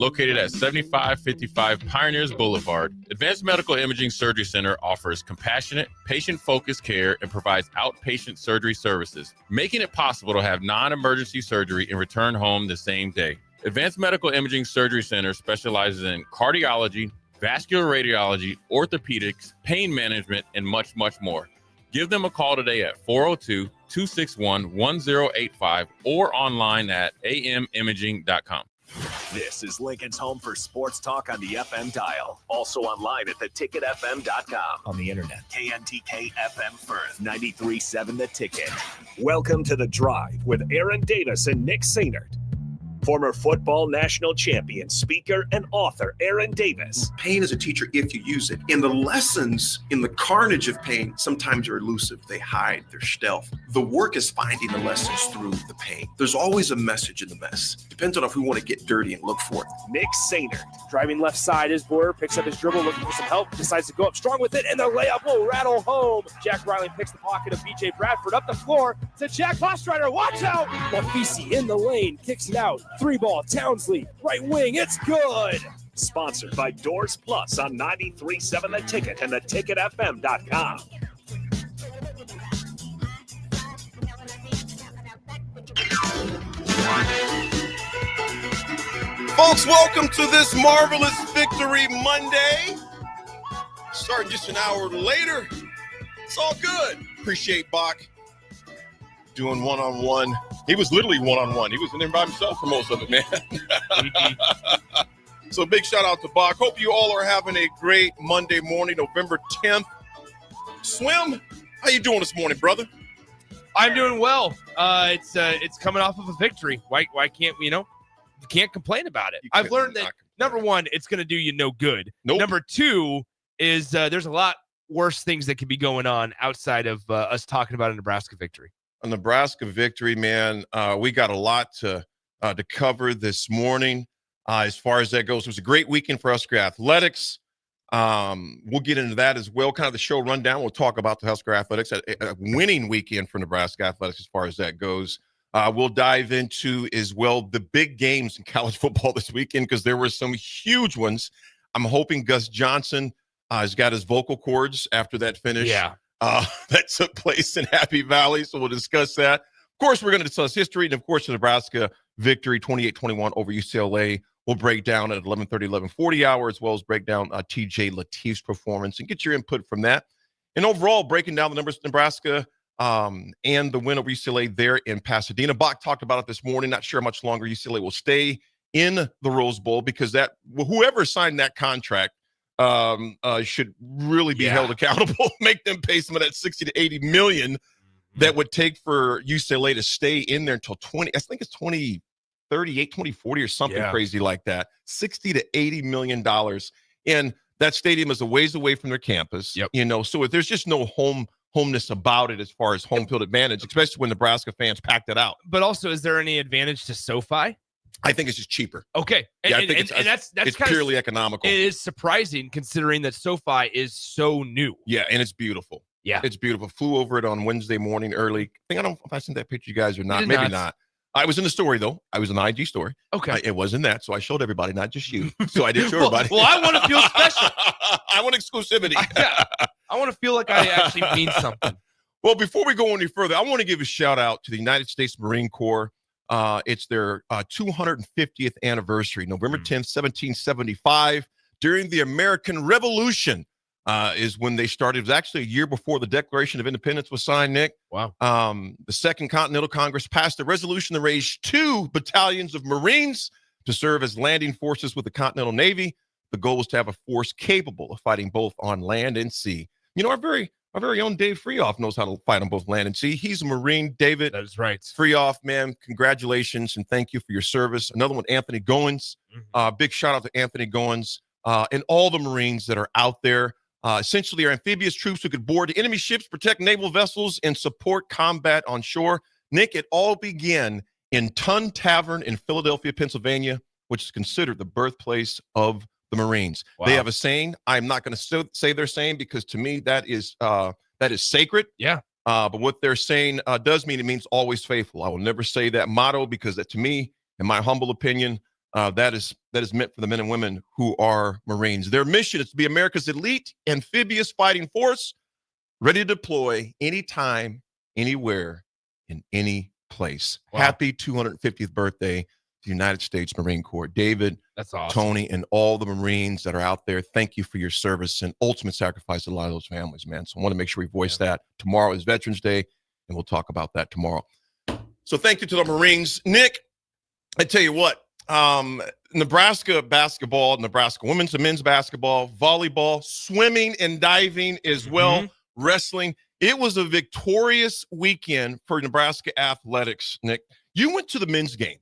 Located at 7555 Pioneers Boulevard, Advanced Medical Imaging Surgery Center offers compassionate, patient-focused care and provides outpatient surgery services, making it possible to have non-emergency surgery and return home the same day. Advanced Medical Imaging Surgery Center specializes in cardiology, vascular radiology, orthopedics, pain management, and much, much more. Give them a call today at 402-261-1085 or online at amimaging.com. This is Lincoln's home for sports talk on the FM dial. Also online at theticketfm.com. On the internet, KNTK FM Firth, 93.7 The Ticket. Welcome to The Drive with Aaron Davis and Nick Sainert. Former football national champion, speaker, and author Aaron Davis. Pain is a teacher if you use it. And the lessons in the carnage of pain sometimes are elusive. They hide, they're stealth. The work is finding the lessons through the pain. There's always a message in the mess. Depends on if we want to get dirty and look for it. Nick Sainert, driving left side, his Boyer picks up his dribble, looking for some help, decides to go up strong with it, and the layup will rattle home. Jack Riley picks the pocket of B.J. Bradford up the floor to Jack Ostrider. Watch out! Mafisi in the lane, kicks it out. 3-ball, Townsley, right wing, it's good. Sponsored by Doors Plus on 93.7 The Ticket and theticketfm.com. Folks, welcome to this marvelous Victory Monday. Starting just an hour later. It's all good. Appreciate Bach doing one-on-one. He was literally one-on-one. He was in there by himself for most of it, man. So big shout out to Bach. Hope you all are having a great Monday morning, November 10th. Swim, how you doing this morning, brother? I'm doing well. It's coming off of a victory. Why can't we, you can't complain about it. I've learned that, number one, it's going to do you no good. Nope. Number two is there's a lot worse things that could be going on outside of us talking about a Nebraska victory. A Nebraska victory, man. We got a lot to cover this morning as far as that goes. It was a great weekend for Husker Athletics. We'll get into that as well, kind of the show rundown. We'll talk about the Husker Athletics, a winning weekend for Nebraska Athletics as far as that goes. We'll dive into as well the big games in college football this weekend because there were some huge ones. I'm hoping Gus Johnson has got his vocal cords after that finish. Yeah. That took place in Happy Valley, so we'll discuss that. Of course, we're going to discuss history, and of course, the Nebraska victory, 28-21 over UCLA. We'll break down at 11:30, 11:40 hour, as well as break down TJ Latif's performance and get your input from that. And overall, breaking down the numbers of Nebraska and the win over UCLA there in Pasadena. Bach talked about it this morning. Not sure how much longer UCLA will stay in the Rose Bowl because that whoever signed that contract should really be held accountable, make them pay some of that 60 to 80 million that would take for UCLA to stay in there until 20, I think it's 2038, 2040 or something crazy like that. 60 to 80 million dollars. And that stadium is a ways away from their campus, so if there's just no homeness about it as far as home field advantage, especially when Nebraska fans packed it out. But also, is there any advantage to SoFi? I think it's just cheaper. Okay. And, I think that's it's purely economical. It is surprising considering that SoFi is so new. Yeah, and it's beautiful. Yeah. It's beautiful. Flew over it on Wednesday morning early. I don't know if I sent that picture to you guys or not. Maybe not. I was in the story, though. I was in the IG story. Okay. It wasn't that, so I showed everybody, not just you. So I did show everybody. Well, I want to feel special. I want exclusivity. I want to feel like I actually mean something. Well, before we go any further, I want to give a shout out to the United States Marine Corps. It's their 250th anniversary, November 10th, 1775. During the American Revolution is when they started. It was actually a year before the Declaration of Independence was signed, Nick. Wow. The Second Continental Congress passed a resolution to raise 2 battalions of Marines to serve as landing forces with the Continental Navy. The goal was to have a force capable of fighting both on land and sea. You know, our very own Dave Freehoff knows how to fight on both land and sea. He's a Marine, David. That is right. Freehoff, man, congratulations and thank you for your service. Another one, Anthony Goins. Big shout out to Anthony Goins and all the Marines that are out there. Essentially, are amphibious troops who could board enemy ships, protect naval vessels, and support combat on shore. Nick, it all began in Tun Tavern in Philadelphia, Pennsylvania, which is considered the birthplace of the Marines. Wow. They have a saying. I'm not going to say their saying because to me that is sacred. Yeah. But what they're saying does mean it means always faithful. I will never say that motto because that to me, in my humble opinion, that is meant for the men and women who are Marines. Their mission is to be America's elite amphibious fighting force, ready to deploy anytime, anywhere, in any place. Wow. Happy 250th birthday to the United States Marine Corps. David, That's awesome. Tony, and all the Marines that are out there, thank you for your service and ultimate sacrifice to a lot of those families, man. So I want to make sure we voice that. Tomorrow is Veterans Day, and we'll talk about that tomorrow. So thank you to the Marines. Nick, I tell you what, Nebraska basketball, Nebraska women's and men's basketball, volleyball, swimming and diving as well, wrestling. It was a victorious weekend for Nebraska athletics, Nick. You went to the men's game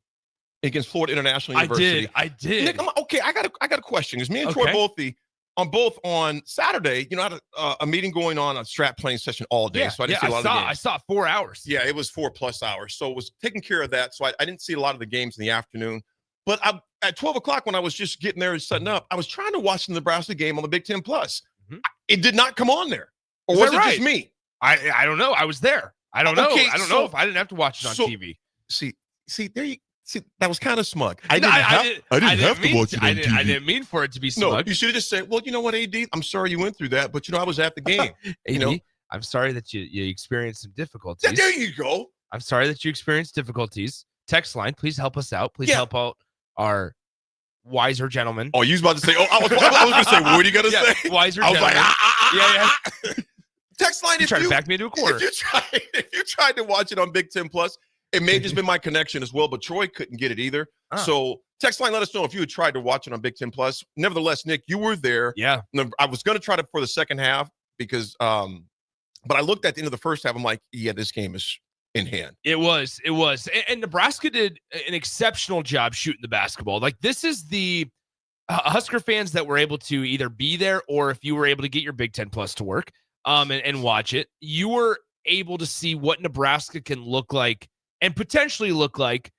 against Florida International University. I did. Nick, I got a question. Because me and Troy both on Saturday, I had a meeting going on a strat playing session all day. So I didn't see a lot of the games. I saw 4 hours. Yeah, it was 4+ hours. So it was taking care of that. So I didn't see a lot of the games in the afternoon. But at 12 o'clock, when I was just getting there and setting up, I was trying to watch the Nebraska game on the Big Ten Plus. It did not come on there. Or was it just me? I don't know. I was there. I don't know. Okay, I don't know if I didn't have to watch it on TV. See, that was kind of smug. I didn't have to watch it on TV. I didn't mean for it to be smug. No, you should have just said, well, you know what, AD? I'm sorry you went through that, but, I was at the game. AD, I'm sorry that you experienced some difficulties. There you go. I'm sorry that you experienced difficulties. Text line, please help us out. Please help out our wiser gentlemen. Oh, you was about to say, I was going to say, what are you going to say? Wiser I was gentlemen. like, Text line, you tried to back me into a corner. If you tried to watch it on Big Ten Plus, it may have just been my connection as well, but Troy couldn't get it either. So text line, let us know if you had tried to watch it on Big Ten Plus. Nevertheless, Nick, you were there. Yeah. I was going to try to for the second half because, but I looked at the end of the first half. I'm like, yeah, this game is in hand. It was. And Nebraska did an exceptional job shooting the basketball. Like, this is the Husker fans that were able to either be there or if you were able to get your Big Ten Plus to work and watch it, you were able to see what Nebraska can look like and potentially look like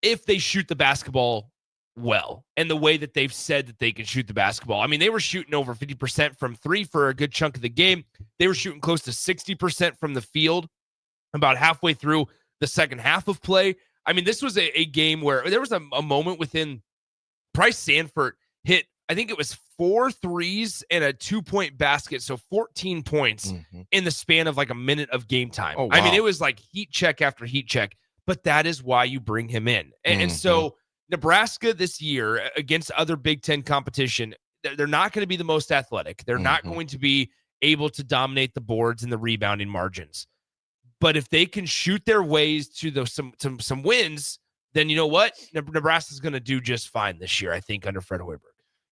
if they shoot the basketball well and the way that they've said that they can shoot the basketball. I mean, they were shooting over 50% from 3 for a good chunk of the game. They were shooting close to 60% from the field about halfway through the second half of play. I mean, this was a game where there was a moment within Bryce Sanford hit, I think it was 4 threes and a 2-point basket. So 14 points in the span of like a minute of game time. Oh, wow. I mean, it was like heat check after heat check, but that is why you bring him in. And so Nebraska this year against other Big Ten competition, they're not going to be the most athletic. They're not going to be able to dominate the boards and the rebounding margins. But if they can shoot their ways to some wins, then you know what? Nebraska's going to do just fine this year, I think, under Fred Hoiberg.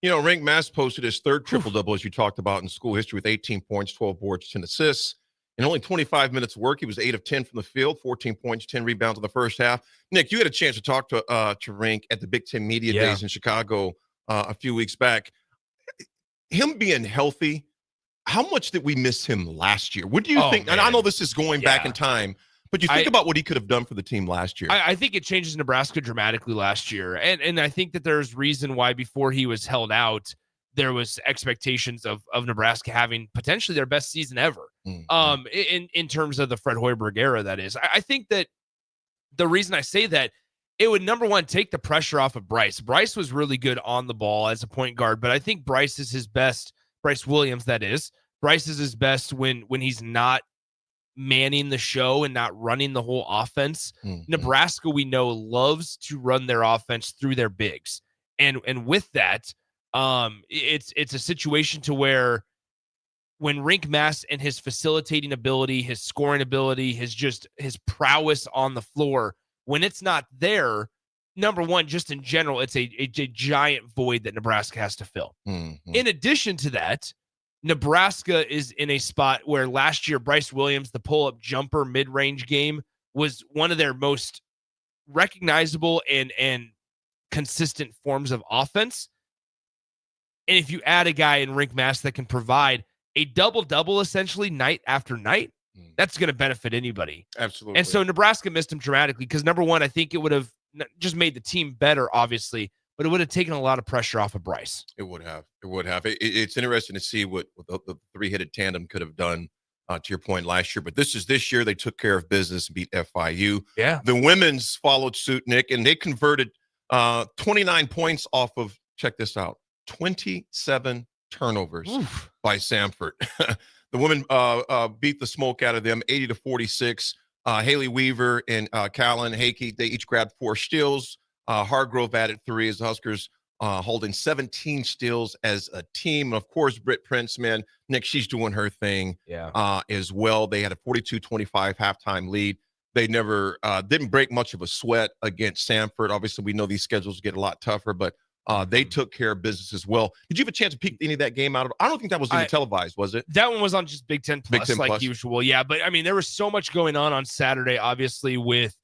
Rienk Mast posted his third triple-double, as you talked about in school history, with 18 points, 12 boards, 10 assists. In only 25 minutes of work, he was 8 of 10 from the field, 14 points, 10 rebounds in the first half. Nick, you had a chance to talk to Rienk at the Big Ten Media Days in Chicago a few weeks back. Him being healthy, how much did we miss him last year? What do you think? Man. And I know this is going back in time, but you think about what he could have done for the team last year. I think it changes Nebraska dramatically last year. And I think that there's reason why before he was held out, there was expectations of Nebraska having potentially their best season ever. In terms of the Fred Hoiberg era, that is. I think that the reason I say that, it would, number one, take the pressure off of Bryce. Bryce was really good on the ball as a point guard, but I think Bryce is his best. Bryce Williams, that is. Bryce is his best when he's not manning the show and not running the whole offense. Nebraska, we know, loves to run their offense through their bigs. And with that, it's a situation to where when Rienk Mast and his facilitating ability, his scoring ability, his prowess on the floor, when it's not there, number one, just in general, it's a giant void that Nebraska has to fill. In addition to that, Nebraska is in a spot where last year, Bryce Williams, the pull-up jumper mid-range game, was one of their most recognizable and consistent forms of offense. And if you add a guy in Rienk Mast that can provide a double-double essentially night after night, that's going to benefit anybody. Absolutely. And so Nebraska missed him dramatically because, number one, I think it would have just made the team better, obviously, but it would have taken a lot of pressure off of Bryce. It would have. It's interesting to see what the three-headed tandem could have done, to your point, last year. But this year they took care of business and beat FIU. Yeah. The women's followed suit, Nick, and they converted 29 points off of, check this out, 27 turnovers by Samford. The women beat the smoke out of them 80-46. Haley Weaver and Callan Hakey, they each grabbed 4 steals. Hargrove added 3 as the Huskers holding 17 steals as a team. And of course, Britt Prince, man, Nick, she's doing her thing as well. They had a 42-25 halftime lead. They never didn't break much of a sweat against Samford. Obviously, we know these schedules get a lot tougher, but they took care of business as well. Did you have a chance to peek any of that game out? I don't think that was even televised, was it? That one was on just Big Ten Plus, like Plus. usual. Yeah, but I mean, there was so much going on Saturday, obviously, with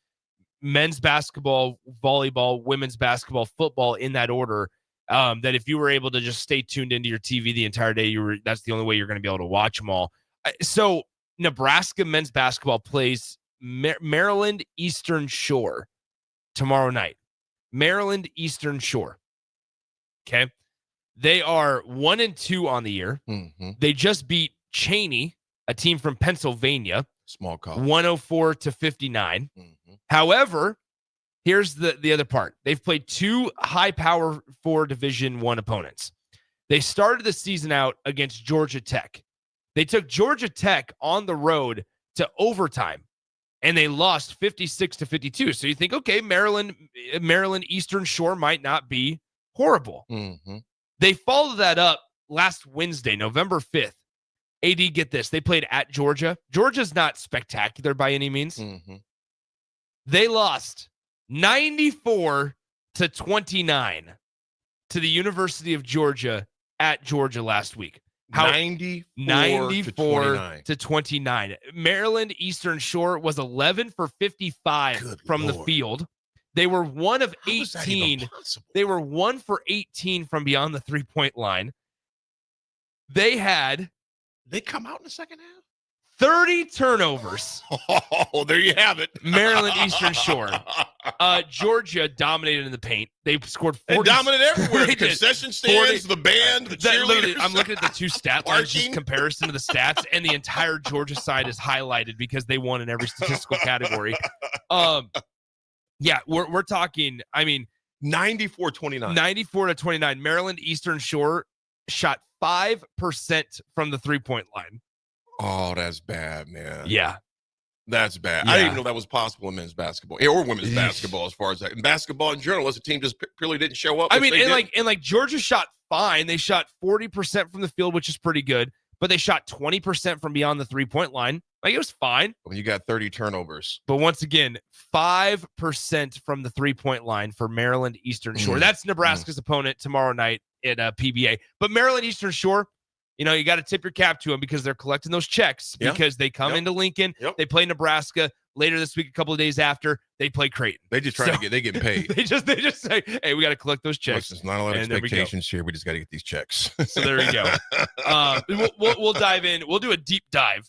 men's basketball, volleyball, women's basketball, football in that order, that if you were able to just stay tuned into your TV the entire day, that's the only way you're going to be able to watch them all. So Nebraska men's basketball plays Maryland Eastern Shore tomorrow night. Maryland Eastern Shore. Okay. They are 1-2 on the year. Mm-hmm. They just beat Cheney, a team from Pennsylvania. Small call. 104-59. Mm-hmm. However, here's the other part. They've played 2 high power 4 Division I opponents. They started the season out against Georgia Tech. They took Georgia Tech on the road to overtime, and they lost 56-52. So you think, okay, Maryland Eastern Shore might not be horrible. Mm-hmm. They followed that up last Wednesday, November 5th. AD, get this. They played at Georgia. Georgia's not spectacular by any means. Mm-hmm. They lost 94-29 to the University of Georgia at Georgia last week. 94-29. Maryland Eastern Shore was 11 for 55 from the field. They were 1 of 18. They were 1 for 18 from beyond the 3-point line. They come out in the second half? 30 turnovers. Oh, there you have it. Maryland Eastern Shore. Georgia dominated in the paint. They scored 40. They dominated everywhere. The concession stands, the band, the cheerleaders. I'm looking at the 2 stat lines, just comparison to the stats, and the entire Georgia side is highlighted because they won in every statistical category. Yeah, we're talking, I mean, 94-29. 94-29. Maryland Eastern Shore shot 5% from the 3-point line. Oh, that's bad, man. Yeah. That's bad. Yeah. I didn't even know that was possible in men's basketball or women's basketball as far as that. In basketball in general, as a team just purely didn't show up. I mean, and Georgia shot fine. They shot 40% from the field, which is pretty good, but they shot 20% from beyond the 3-point line. Like, it was fine. When you got 30 turnovers. But once again, 5% from the 3-point line for Maryland Eastern Shore. That's Nebraska's opponent tomorrow night at PBA. But Maryland Eastern Shore, you know, you got to tip your cap to them because they're collecting those checks because they come into Lincoln. They play Nebraska later this week. A couple of days after, they play Creighton. They just try to get paid. they just say, hey, we got to collect those checks. There's not a lot of expectations here. We just got to get these checks. So there you go. We'll dive in. We'll do a deep dive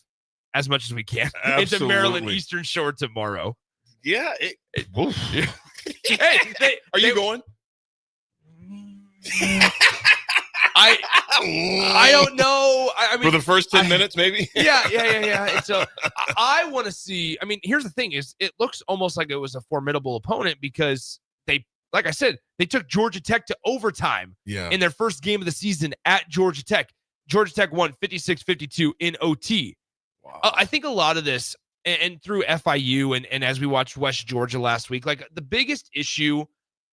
as much as we can into Maryland Eastern Shore tomorrow. Yeah. Are you going? I don't know. I mean, for the first 10 minutes, maybe. Yeah. And so I want to see. I mean, here's the thing: is it looks almost like it was a formidable opponent because they, like I said, they took Georgia Tech to overtime. In their first game of the season at Georgia Tech. Georgia Tech won 56-52 in OT. Wow. I think a lot of this, and through FIU, and as we watched West Georgia last week, like the biggest issue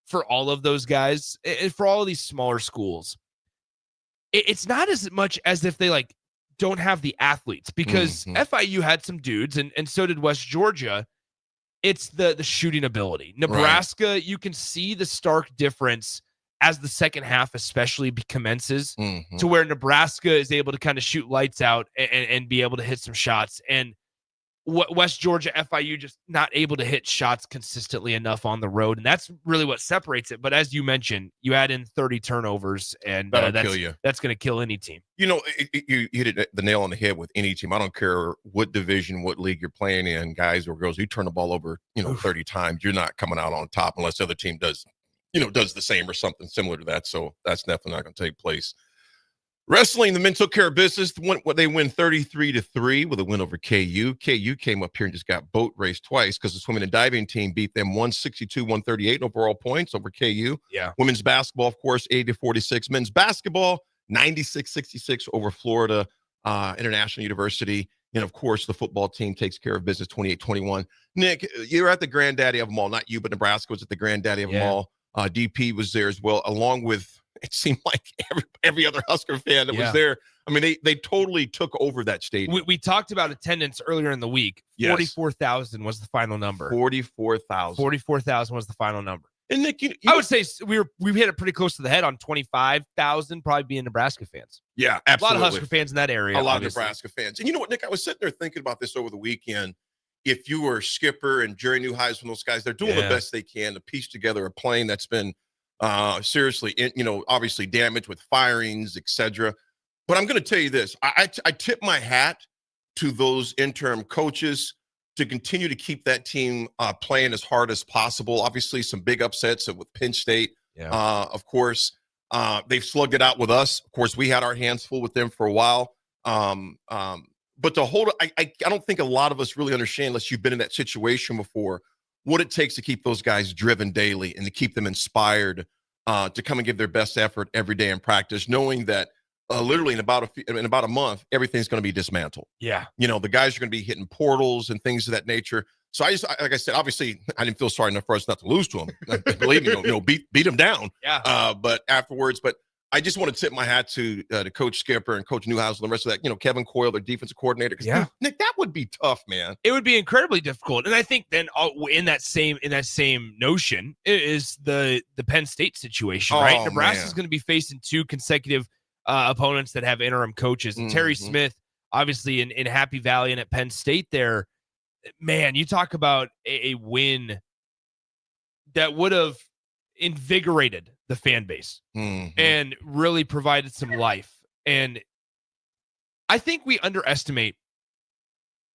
for all of those guys, and for all of these smaller schools, it's not as much as if they like don't have the athletes, because FIU had some dudes and so did West Georgia. It's the shooting ability. Nebraska, you can see the stark difference as the second half especially commences to where Nebraska is able to kind of shoot lights out and be able to hit some shots. And West Georgia, FIU just not able to hit shots consistently enough on the road. And that's really what separates it. But as you mentioned, you add in 30 turnovers and that'll kill you. That's going to kill any team. You know, you hit the nail on the head with any team. I don't care what division, what league you're playing in, guys or girls, you turn the ball over, 30 times, you're not coming out on top unless the other team does the same or something similar to that. So that's definitely not going to take place. Wrestling, the men took care of business. They win 33-3 with a win over KU. KU came up here and just got boat raced twice because the swimming and diving team beat them 162-138 overall points over KU. Yeah. Women's basketball, of course, 80-46. Men's basketball, 96-66 over Florida International University. And, of course, the football team takes care of business 28-21. Nick, you're at the granddaddy of them all. Not you, but Nebraska was at the granddaddy of them all. DP was there as well, along with, it seemed like every other Husker fan that was there. I mean, they totally took over that stadium. We talked about attendance earlier in the week. 44,000 was the final number. 44,000. 44,000 was the final number. And Nick, I would say we hit it pretty close to the head on 25,000, probably being Nebraska fans. Yeah, absolutely. A lot of Husker fans in that area. A lot of Nebraska fans. And you know what, Nick? I was sitting there thinking about this over the weekend. If you were Skipper and Jerry Neuheisel and those guys, they're doing the best they can to piece together a plane that's been seriously, obviously damaged with firings, etc. But I'm going to tell you this. I tip my hat to those interim coaches to continue to keep that team playing as hard as possible. Obviously, some big upsets with Penn State. Of course, they've slugged it out with us. Of course, we had our hands full with them for a while. But to hold, I don't think a lot of us really understand, unless you've been in that situation before, what it takes to keep those guys driven daily and to keep them inspired to come and give their best effort every day in practice, knowing that literally in about a month, everything's going to be dismantled. Yeah. The guys are going to be hitting portals and things of that nature. So like I said, obviously I didn't feel sorry enough for us not to lose to them. Believe me, beat them down. Yeah. But afterwards, I just want to tip my hat to Coach Skipper and Coach Neuheisel and the rest of that, Kevin Coyle, their defensive coordinator. Yeah. Nick, that would be tough, man. It would be incredibly difficult. And I think then in that same notion is the Penn State situation, right? Nebraska's going to be facing two consecutive opponents that have interim coaches. And Terry Smith, obviously in Happy Valley and at Penn State there, man, you talk about a win that would have invigorated the fan base and really provided some life. And I think we underestimate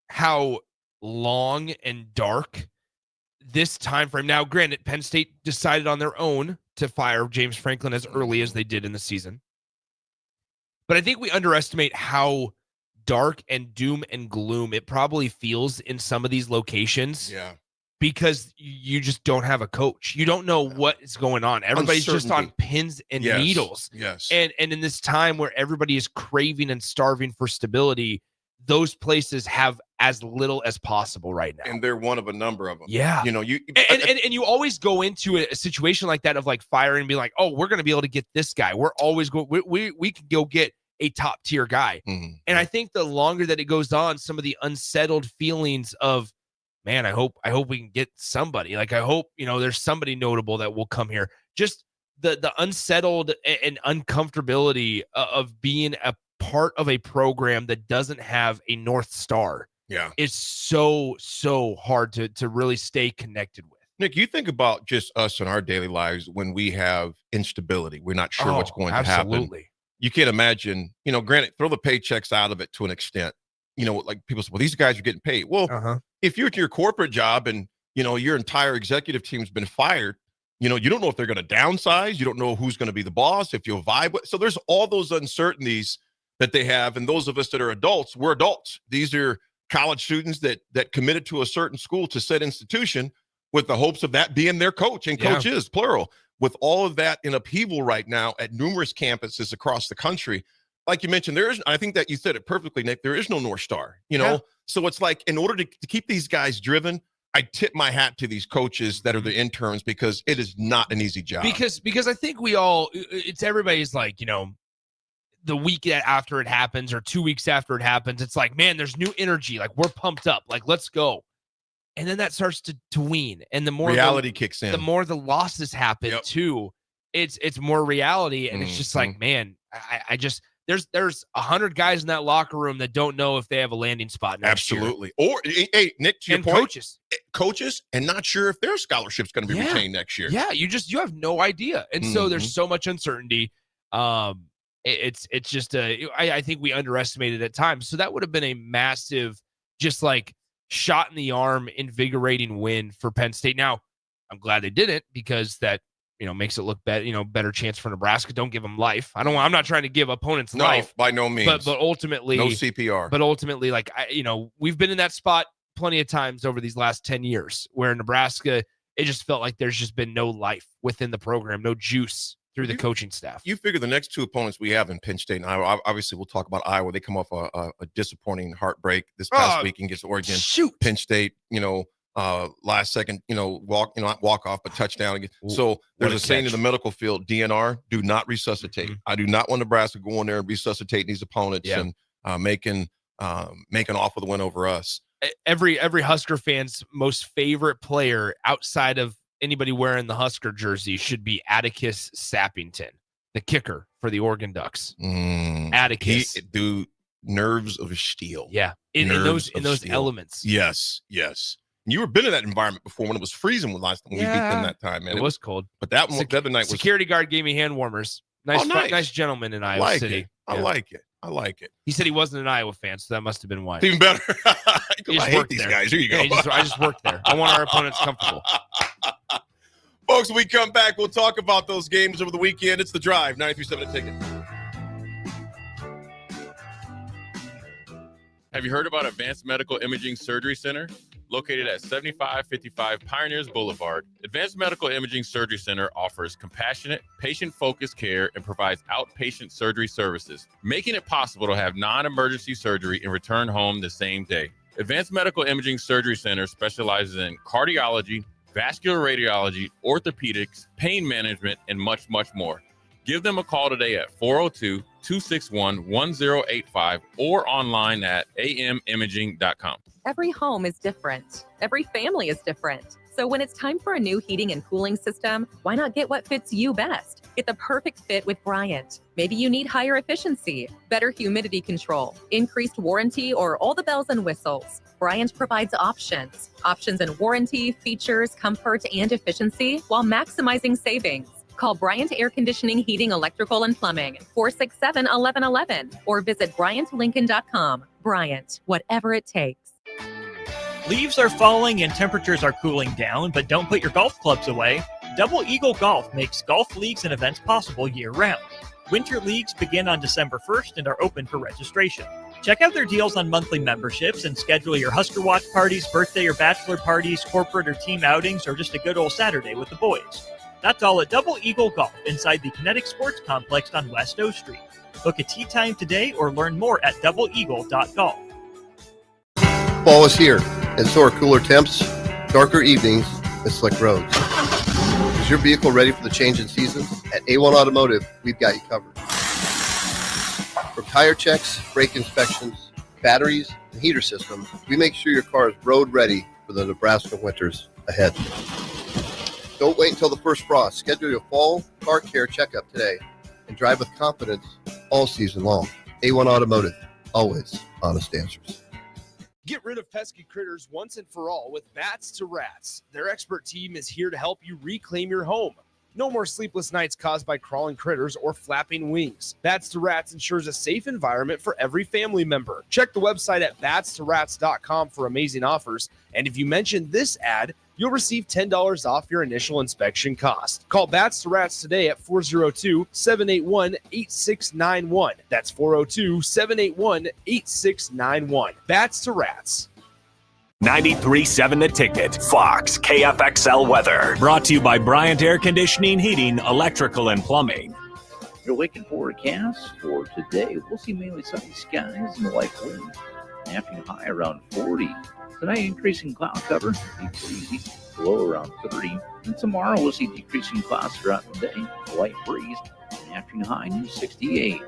how long and dark this time frame. Now, granted, Penn State decided on their own to fire James Franklin as early as they did in the season. But I think we underestimate how dark and doom and gloom it probably feels in some of these locations. Yeah. Because you just don't have a coach. You don't know what is going on. Everybody's just on pins and needles. Yes. And in this time where everybody is craving and starving for stability, those places have as little as possible right now. And they're one of a number of them. Yeah. And you always go into a situation like that of like firing and be like, oh, we're going to be able to get this guy. We're always going, we can go get a top tier guy. And I think the longer that it goes on, some of the unsettled feelings of, man, I hope we can get somebody. Like, I hope, there's somebody notable that will come here. Just the unsettled and uncomfortability of being a part of a program that doesn't have a North Star. Yeah. It's so hard to really stay connected with. Nick, you think about just us in our daily lives when we have instability. We're not sure what's going to happen. Absolutely. You can't imagine, granted, throw the paychecks out of it to an extent. Like people say, well, these guys are getting paid. Well, if you're at your corporate job and, your entire executive team's been fired, you don't know if they're going to downsize. You don't know who's going to be the boss, if you'll vibe. So there's all those uncertainties that they have. And those of us that are adults, we're adults. These are college students that committed to a certain school, to said institution, with the hopes of that being their coach. And coach is plural. With all of that in upheaval right now at numerous campuses across the country, like you mentioned, I think that you said it perfectly, Nick. There is no North Star, So it's like, in order to keep these guys driven, I tip my hat to these coaches that are the interns, because it is not an easy job. Because I think everybody's like, the week after it happens or 2 weeks after it happens, it's like, man, there's new energy. Like, we're pumped up. Like, let's go. And then that starts to wean. And the more reality kicks in, the more the losses happen too. It's more reality. And it's just like, man, I just, there's 100 guys in that locker room that don't know if they have a landing spot next year. Or, hey, Nick, to your point, coaches and not sure if their scholarship's going to be retained next year. Yeah, you have no idea. And so there's so much uncertainty. It's just I think we underestimated at times. So that would have been a massive, just like shot in the arm, invigorating win for Penn State. Now, I'm glad they didn't, because that makes it look better, better chance for Nebraska. Don't give them life. I'm not trying to give opponents No, life. by no means. But ultimately, no CPR. But ultimately, like, we've been in that spot plenty of times over these last 10 years where Nebraska, it just felt like there's just been no life within the program, no juice through the coaching staff. You figure the next two opponents we have in Penn State and Iowa, obviously we'll talk about Iowa. They come off a disappointing heartbreak this past week against Oregon. Shoot. Penn State, last second, not walk off, but touchdown. So there's a saying in the medical field, DNR, do not resuscitate. I do not want Nebraska going there and resuscitate these opponents and making off with a win over us. Every Husker fan's most favorite player outside of anybody wearing the Husker jersey should be Atticus Sappington, the kicker for the Oregon Ducks. Atticus, nerves of steel. Yeah, in those elements. Yes. You were been in that environment before when it was freezing last time we beat them that time, man. It was cold. But the other night was security guard gave me hand warmers. Nice gentleman in Iowa City. I like it. He said he wasn't an Iowa fan, so that must have been why. It's even better. I hate these there. guys. Here you go. Yeah, I just worked there. I want our opponents comfortable. Folks, when we come back, we'll talk about those games over the weekend. It's The Drive, 93.7 The Ticket. Have you heard about Advanced Medical Imaging Surgery Center? Located at 7555 Pioneers Boulevard, Advanced Medical Imaging Surgery Center offers compassionate, patient-focused care and provides outpatient surgery services, making it possible to have non-emergency surgery and return home the same day. Advanced Medical Imaging Surgery Center specializes in cardiology, vascular radiology, orthopedics, pain management, and much, much more. Give them a call today at 402-261-1085 or online at amimaging.com. Every home is different. Every family is different. So when it's time for a new heating and cooling system, why not get what fits you best? Get the perfect fit with Bryant. Maybe you need higher efficiency, better humidity control, increased warranty, or all the bells and whistles. Bryant provides options in warranty, features, comfort, and efficiency while maximizing savings. Call Bryant Air Conditioning, Heating, Electrical, and Plumbing, 467-1111, or visit BryantLincoln.com. Bryant, whatever it takes. Leaves are falling and temperatures are cooling down, but don't put your golf clubs away. Double Eagle Golf makes golf leagues and events possible year-round. Winter leagues begin on December 1st and are open for registration. Check out their deals on monthly memberships and schedule your Husker Watch parties, birthday or bachelor parties, corporate or team outings, or just a good old Saturday with the boys. That's all at Double Eagle Golf inside the Kinetic Sports Complex on West O Street. Book a tee time today or learn more at doubleeagle.golf. Fall is here, and so are cooler temps, darker evenings, and slick roads. Is your vehicle ready for the change in seasons? At A1 Automotive, we've got you covered. From tire checks, brake inspections, batteries, and heater systems, we make sure your car is road ready for the Nebraska winters ahead. Don't wait until the first frost. Schedule your fall car care checkup today and drive with confidence all season long. A1 Automotive, always honest answers. Get rid of pesky critters once and for all with Bats to Rats. Their expert team is here to help you reclaim your home. No more sleepless nights caused by crawling critters or flapping wings. Bats to Rats ensures a safe environment for every family member. Check the website at batstoRats.com for amazing offers. And if you mention this ad, you'll receive $10 off your initial inspection cost. Call Bats to Rats today at 402-781-8691. That's 402-781-8691. Bats to Rats. 93.7 The Ticket, Fox, KFXL weather. Brought to you by Bryant Air Conditioning, Heating, Electrical, and Plumbing. Your Wake and forecast for today. We'll see mainly sunny skies and light wind. Afternoon high around 40. Tonight, increasing cloud cover. Be breezy. Low around 30. And tomorrow, we'll see decreasing clouds throughout the day. A light breeze. Afternoon high near 68.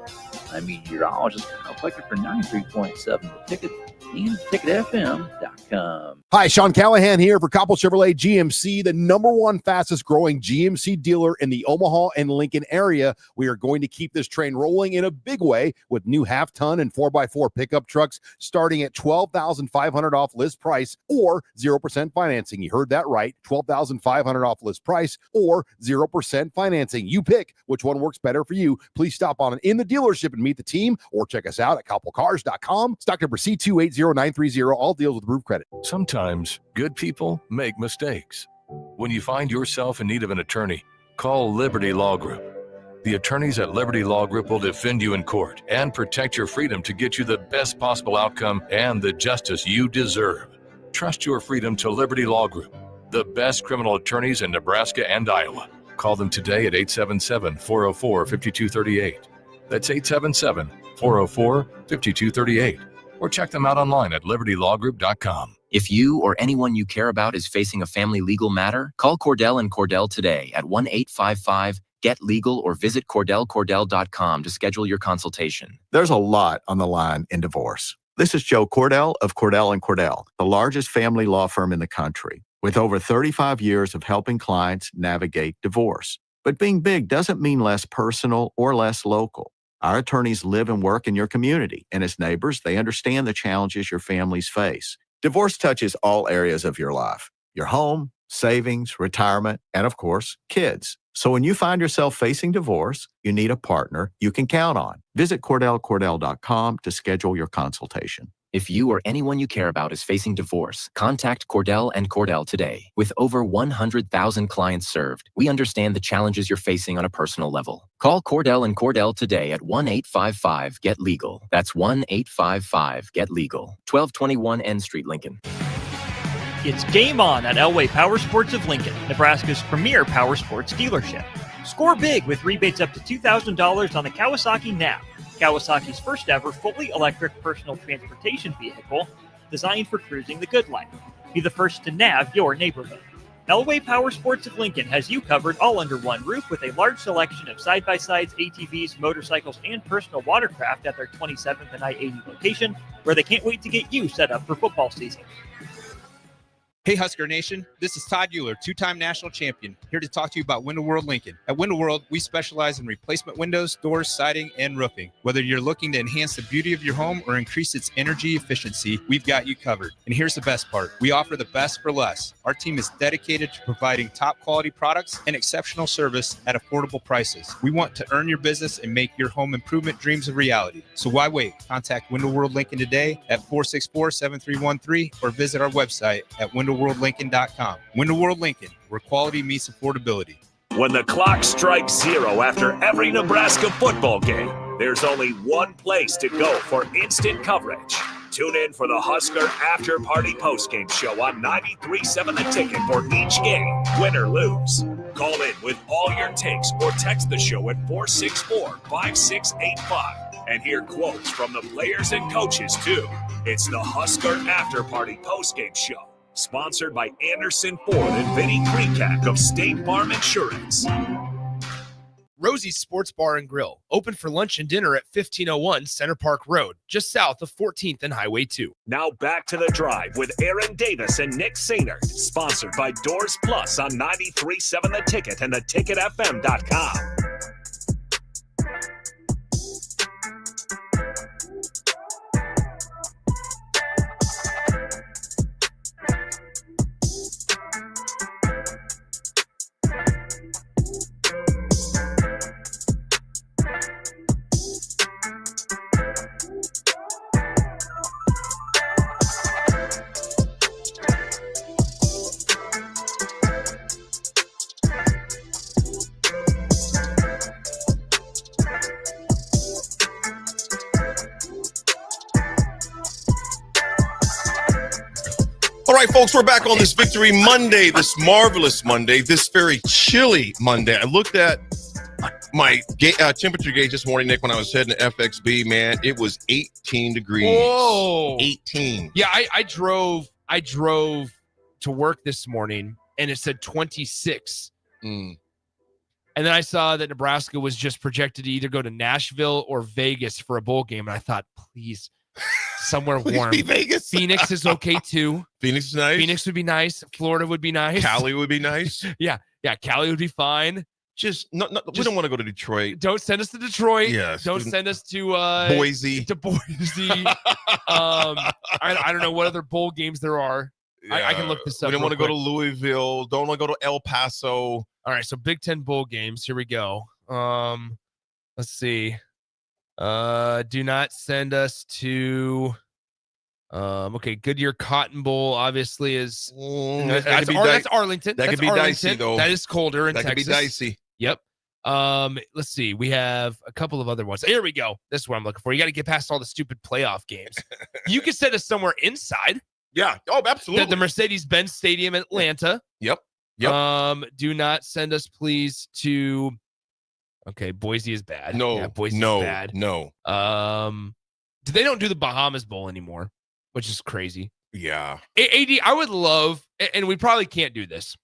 I'm meteorologist Kyle Flecker for 93.7 The Ticket and TicketFM.com. Hi, Sean Callahan here for Coppell Chevrolet GMC, the #1 fastest growing GMC dealer in the Omaha and Lincoln area. We are going to keep this train rolling in a big way with new half-ton and 4x4 pickup trucks starting at $12,500 off list price or 0% financing. You heard that right, $12,500 off list price or 0% financing. You pick which one works better for you. Please stop on in the dealership and meet the team or check us out at CoppellCars.com. Stock number C280930. All deals with approved credit. Sometimes good people make mistakes. When you find yourself in need of an attorney, call Liberty Law Group. The attorneys at Liberty Law Group will defend you in court and protect your freedom to get you the best possible outcome and the justice you deserve. Trust your freedom to Liberty Law Group, the best criminal attorneys in Nebraska and Iowa. Call them today at 877-404-5238. That's 877-404-5238. Or check them out online at libertylawgroup.com. If you or anyone you care about is facing a family legal matter, call Cordell and Cordell today at 1-855-GET-LEGAL or visit CordellCordell.com to schedule your consultation. There's a lot on the line in divorce. This is Joe Cordell of Cordell & Cordell, the largest family law firm in the country, with over 35 years of helping clients navigate divorce. But being big doesn't mean less personal or less local. Our attorneys live and work in your community, and as neighbors, they understand the challenges your families face. Divorce touches all areas of your life: your home, savings, retirement, and of course, kids. So when you find yourself facing divorce, you need a partner you can count on. Visit CordellCordell.com to schedule your consultation. If you or anyone you care about is facing divorce, contact Cordell and Cordell today. With over 100,000 clients served, we understand the challenges you're facing on a personal level. Call Cordell and Cordell today at 1-855-GET-LEGAL. That's 1-855-GET-LEGAL. 1221 N Street, Lincoln. It's game on at Elway Power Sports of Lincoln, Nebraska's premier power sports dealership. Score big with rebates up to $2,000 on the Kawasaki NAV, Kawasaki's first ever fully electric personal transportation vehicle designed for cruising the good life. Be the first to nav your neighborhood. Elway Power Sports of Lincoln has you covered all under one roof with a large selection of side-by-sides, ATVs, motorcycles, and personal watercraft at their 27th and I-80 location, where they can't wait to get you set up for football season. Hey Husker Nation, this is Todd Euler, two-time national champion, here to talk to you about Window World Lincoln. At Window World, we specialize in replacement windows, doors, siding, and roofing. Whether you're looking to enhance the beauty of your home or increase its energy efficiency, we've got you covered. And here's the best part. We offer the best for less. Our team is dedicated to providing top quality products and exceptional service at affordable prices. We want to earn your business and make your home improvement dreams a reality. So why wait? Contact Window World Lincoln today at 464-7313 or visit our website at WindowWorldLincoln.com. Window World Lincoln, where quality meets affordability. When the clock strikes zero after every Nebraska football game, there's only one place to go for instant coverage. Tune in for the Husker After Party Postgame Show on 93.7 The Ticket for each game, win or lose. Call in with all your takes or text the show at 464-5685 and hear quotes from the players and coaches too. It's the Husker After Party Postgame Show, sponsored by Anderson Ford and Vinny Krikak of State Farm Insurance. Rosie's Sports Bar and Grill, open for lunch and dinner at 1501 Center Park Road, just south of 14th and Highway 2. Now back to the drive with Aaron Davis and Nick Sainer, sponsored by Doors Plus on 93.7 The Ticket and theticketfm.com. All right, folks, we're back on this Victory Monday, this marvelous Monday, this very chilly Monday. I looked at my temperature gauge this morning, Nick, when I was heading to FXB, man. It was 18 degrees. Whoa. 18. Yeah, I drove to work this morning, and it said 26. And then I saw that Nebraska was just projected to either go to Nashville or Vegas for a bowl game, and I thought, please, somewhere warm. Vegas. Phoenix is okay too. Phoenix is nice. Phoenix would be nice. Florida would be nice. Cali would be nice. Yeah, Cali would be fine. We don't want to go to Detroit. Don't send us to Detroit. Yes. Don't send us to Boise. To Boise. I don't know what other bowl games there are. Yeah. I can look this up. We don't want to go to Louisville. Don't want to go to El Paso. All right, so Big Ten bowl games. Here we go. Let's see. Do not send us to okay, Goodyear Cotton Bowl obviously is that's Arlington. That could be dicey though. That is colder in Texas. That could be dicey. Yep. Let's see. We have a couple of other ones. Here we go. This is what I'm looking for. You got to get past all the stupid playoff games. You can send us somewhere inside. Yeah. Oh, absolutely. The Mercedes-Benz Stadium in Atlanta. Yep. Do not send us, please, to. Okay, Boise is bad. No. Yeah, Boise no. is bad. No. They don't do the Bahamas Bowl anymore, which is crazy. Yeah. AD, I would love, and we probably can't do this,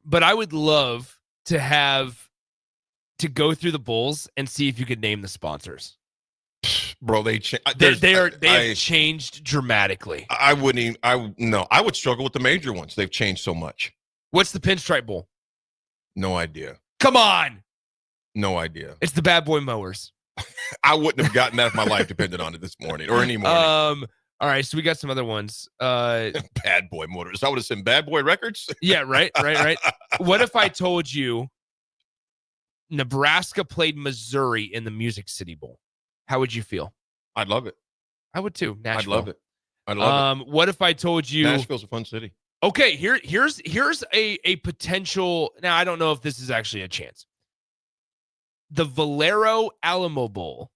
but I would love to go through the bowls and see if you could name the sponsors. Bro, they have changed dramatically. I wouldn't even. I would struggle with the major ones. They've changed so much. What's the Pinstripe Bowl? No idea. Come on. No idea. It's the Bad Boy Mowers. I wouldn't have gotten that if my life depended on it this morning or any morning. All right, so we got some other ones. Bad Boy Motors. I would have said Bad Boy Records. Yeah, right. What if I told you Nebraska played Missouri in the Music City Bowl? How would you feel? I'd love it. I would too. Nashville. I'd love it. What if I told you Nashville's a fun city? Okay, here's a potential. Now I don't know if this is actually a chance. The Valero Alamo Bowl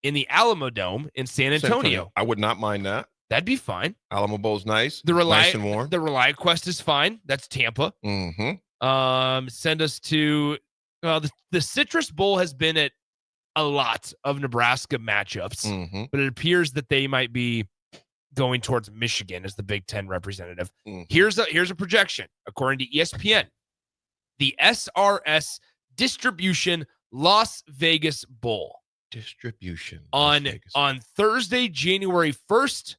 in the Alamo Dome in San Antonio. I would not mind that. That'd be fine. Alamo Bowl's nice. Nice and warm. The ReliaQuest is fine. That's Tampa. Mm-hmm. Send us to the Citrus Bowl has been at a lot of Nebraska matchups, but it appears that they might be going towards Michigan as the Big Ten representative. Here's a projection according to ESPN. The SRS Distribution Las Vegas Bowl. Distribution on Thursday, January 1st.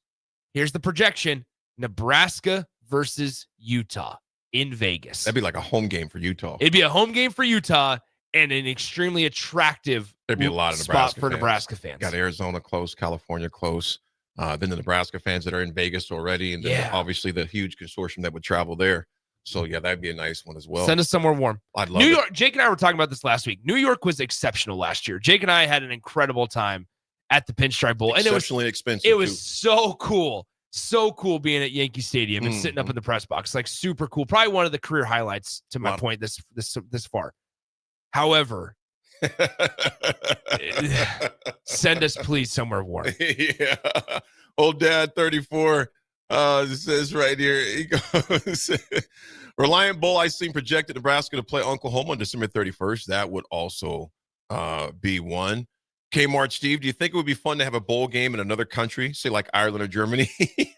Here's the projection: Nebraska versus Utah in Vegas. That'd be like a home game for Utah. It'd be a home game for Utah and an extremely attractive There'd be a lot of spot for Nebraska fans. Got Arizona close, California close. Then the Nebraska fans that are in Vegas already, and then obviously the huge consortium that would travel there. So yeah, that'd be a nice one as well. Send us somewhere warm. I'd love New it. York. Jake and I were talking about this last week. New York was exceptional last year. Jake and I had an incredible time at the Pinstripe Bowl, and exceptionally expensive. It was so cool being at Yankee Stadium and sitting up in the press box, like super cool. Probably one of the career highlights. To my point, this far. However, send us please somewhere warm. Yeah, old dad 34 says right here. He goes. Reliant Bowl, I seen projected Nebraska to play Oklahoma on December 31st. That would also be one. Kmart Steve, do you think it would be fun to have a bowl game in another country, say like Ireland or Germany? We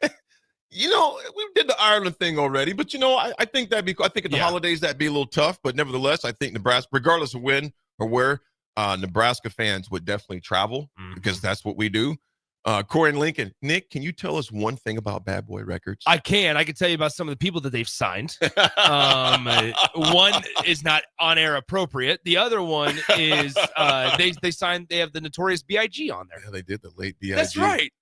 did the Ireland thing already, but I think that'd be cool. I think at the holidays that'd be a little tough, but nevertheless, I think Nebraska, regardless of when or where, Nebraska fans would definitely travel because that's what we do. Corey and Lincoln. Nick, can you tell us one thing about Bad Boy Records? I can tell you about some of the people that they've signed. One is not on-air appropriate. The other one is they signed. They have the Notorious B.I.G. on there. Yeah, they did the late B.I.G. That's right.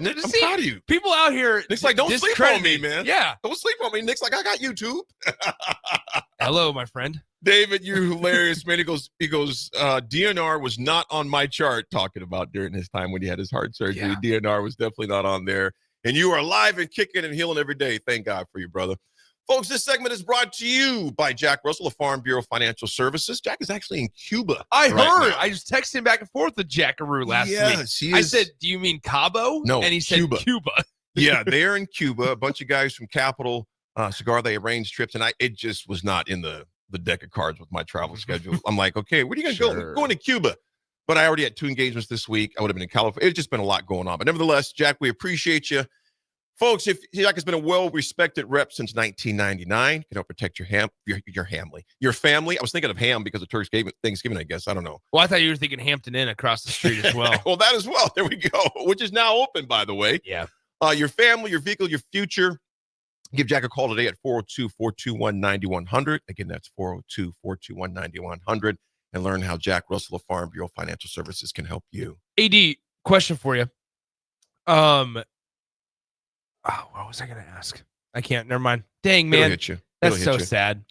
Nick, I'm proud of you. People out here. Nick's like, don't sleep on me, man. Yeah, don't sleep on me. Nick's like, I got YouTube. Hello, my friend. David, you're hilarious, man. He goes, DNR was not on my chart talking about during his time when he had his heart surgery. Yeah. DNR was definitely not on there. And you are alive and kicking and healing every day. Thank God for you, brother. Folks, this segment is brought to you by Jack Russell of Farm Bureau Financial Services. Jack is actually in Cuba. I heard. I just texted him back and forth with Jackaroo last week. I said, do you mean Cabo? No, and he said Cuba. Yeah, they're in Cuba. A bunch of guys from Capital Cigar, they arranged trips, and it just was not in the deck of cards with my travel schedule. I'm like, okay, where are you going to go? We're going to Cuba. But I already had 2 engagements this week. I would have been in California. It's just been a lot going on. But nevertheless, Jack, we appreciate you. Folks, if Jack has been a well-respected rep since 1999, can help protect your family. I was thinking of ham because of Thanksgiving, I guess. I don't know. Well, I thought you were thinking Hampton Inn across the street as well. Well, that as well. There we go. Which is now open, by the way. Yeah. Your family, your vehicle, your future. Give Jack a call today at 402-421-9100. Again, that's 402-421-9100. And learn how Jack Russell of Farm Bureau Financial Services can help you. AD, question for you. What was I going to ask? I can't. Never mind. Dang, man. It'll hit you. That's so sad.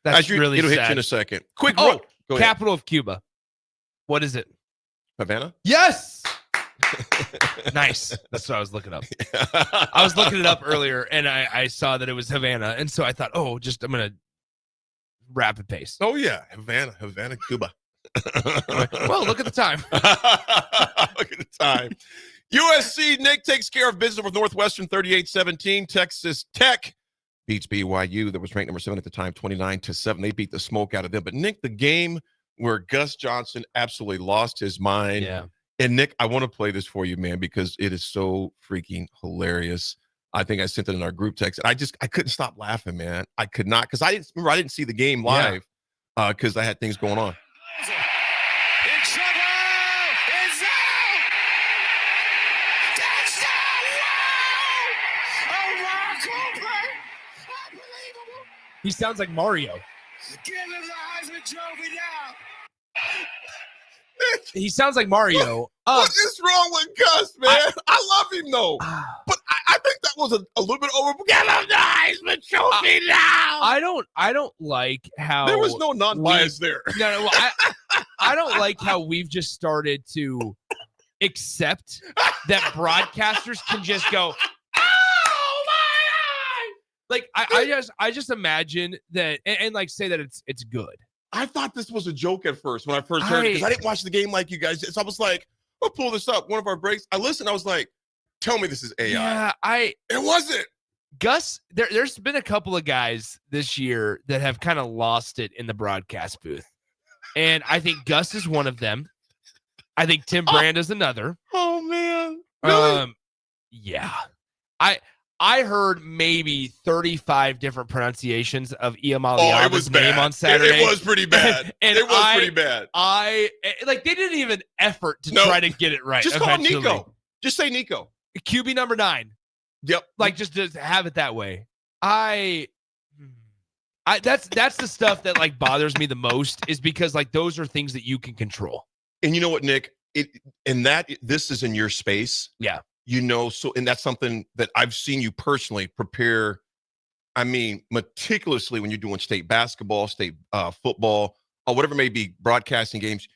That's really sad. It'll hit you in a second. Quick. Oh, capital of Cuba. What is it? Havana? Yes. Nice. That's what I was looking up. I was looking it up earlier, and I saw that it was Havana, and so I thought, I'm going to rapid pace. Oh yeah, Havana, Cuba. Well, look at the time. Look at the time. USC, Nick takes care of business with Northwestern 38-17. Texas Tech beats BYU. That was ranked number 7 at the time, 29-7. They beat the smoke out of them. But Nick, the game where Gus Johnson absolutely lost his mind. Yeah. And Nick, I want to play this for you, man, because it is so freaking hilarious. I think I sent it in our group text. And I couldn't stop laughing, man. I could not, because I didn't see the game live because I had things going on. He sounds like Mario. He sounds like Mario. What is wrong with Gus, man? I love him, though. But I think that was a little bit over. Get him the Heisman Trophy now. I don't like how there was no non-bias there. No, I don't like how we've just started to accept that broadcasters can just go, oh my God! Like I just imagine that and like say that it's good. I thought this was a joke at first when I first heard it because I didn't watch the game like you guys did. So I was like, I'll pull this up. One of our breaks. I listened. I was like, tell me this is AI. Yeah, it wasn't. Gus, there's been a couple of guys this year that have kind of lost it in the broadcast booth. And I think Gus is one of them. I think Tim Brand is another. Oh, man. Really? Yeah. I heard maybe 35 different pronunciations of Iamaleava's name on Saturday. It was pretty bad. And it was pretty bad. They didn't even effort to try to get it right. Just eventually. call Nico. Just say Nico. QB number 9. Yep. Like just have it that way. That's the stuff that like bothers me the most is because like those are things that you can control. And you know what, Nick? This is in your space. Yeah. And that's something that I've seen you personally prepare. I mean, meticulously when you're doing state basketball, state football, or whatever it may be, broadcasting games,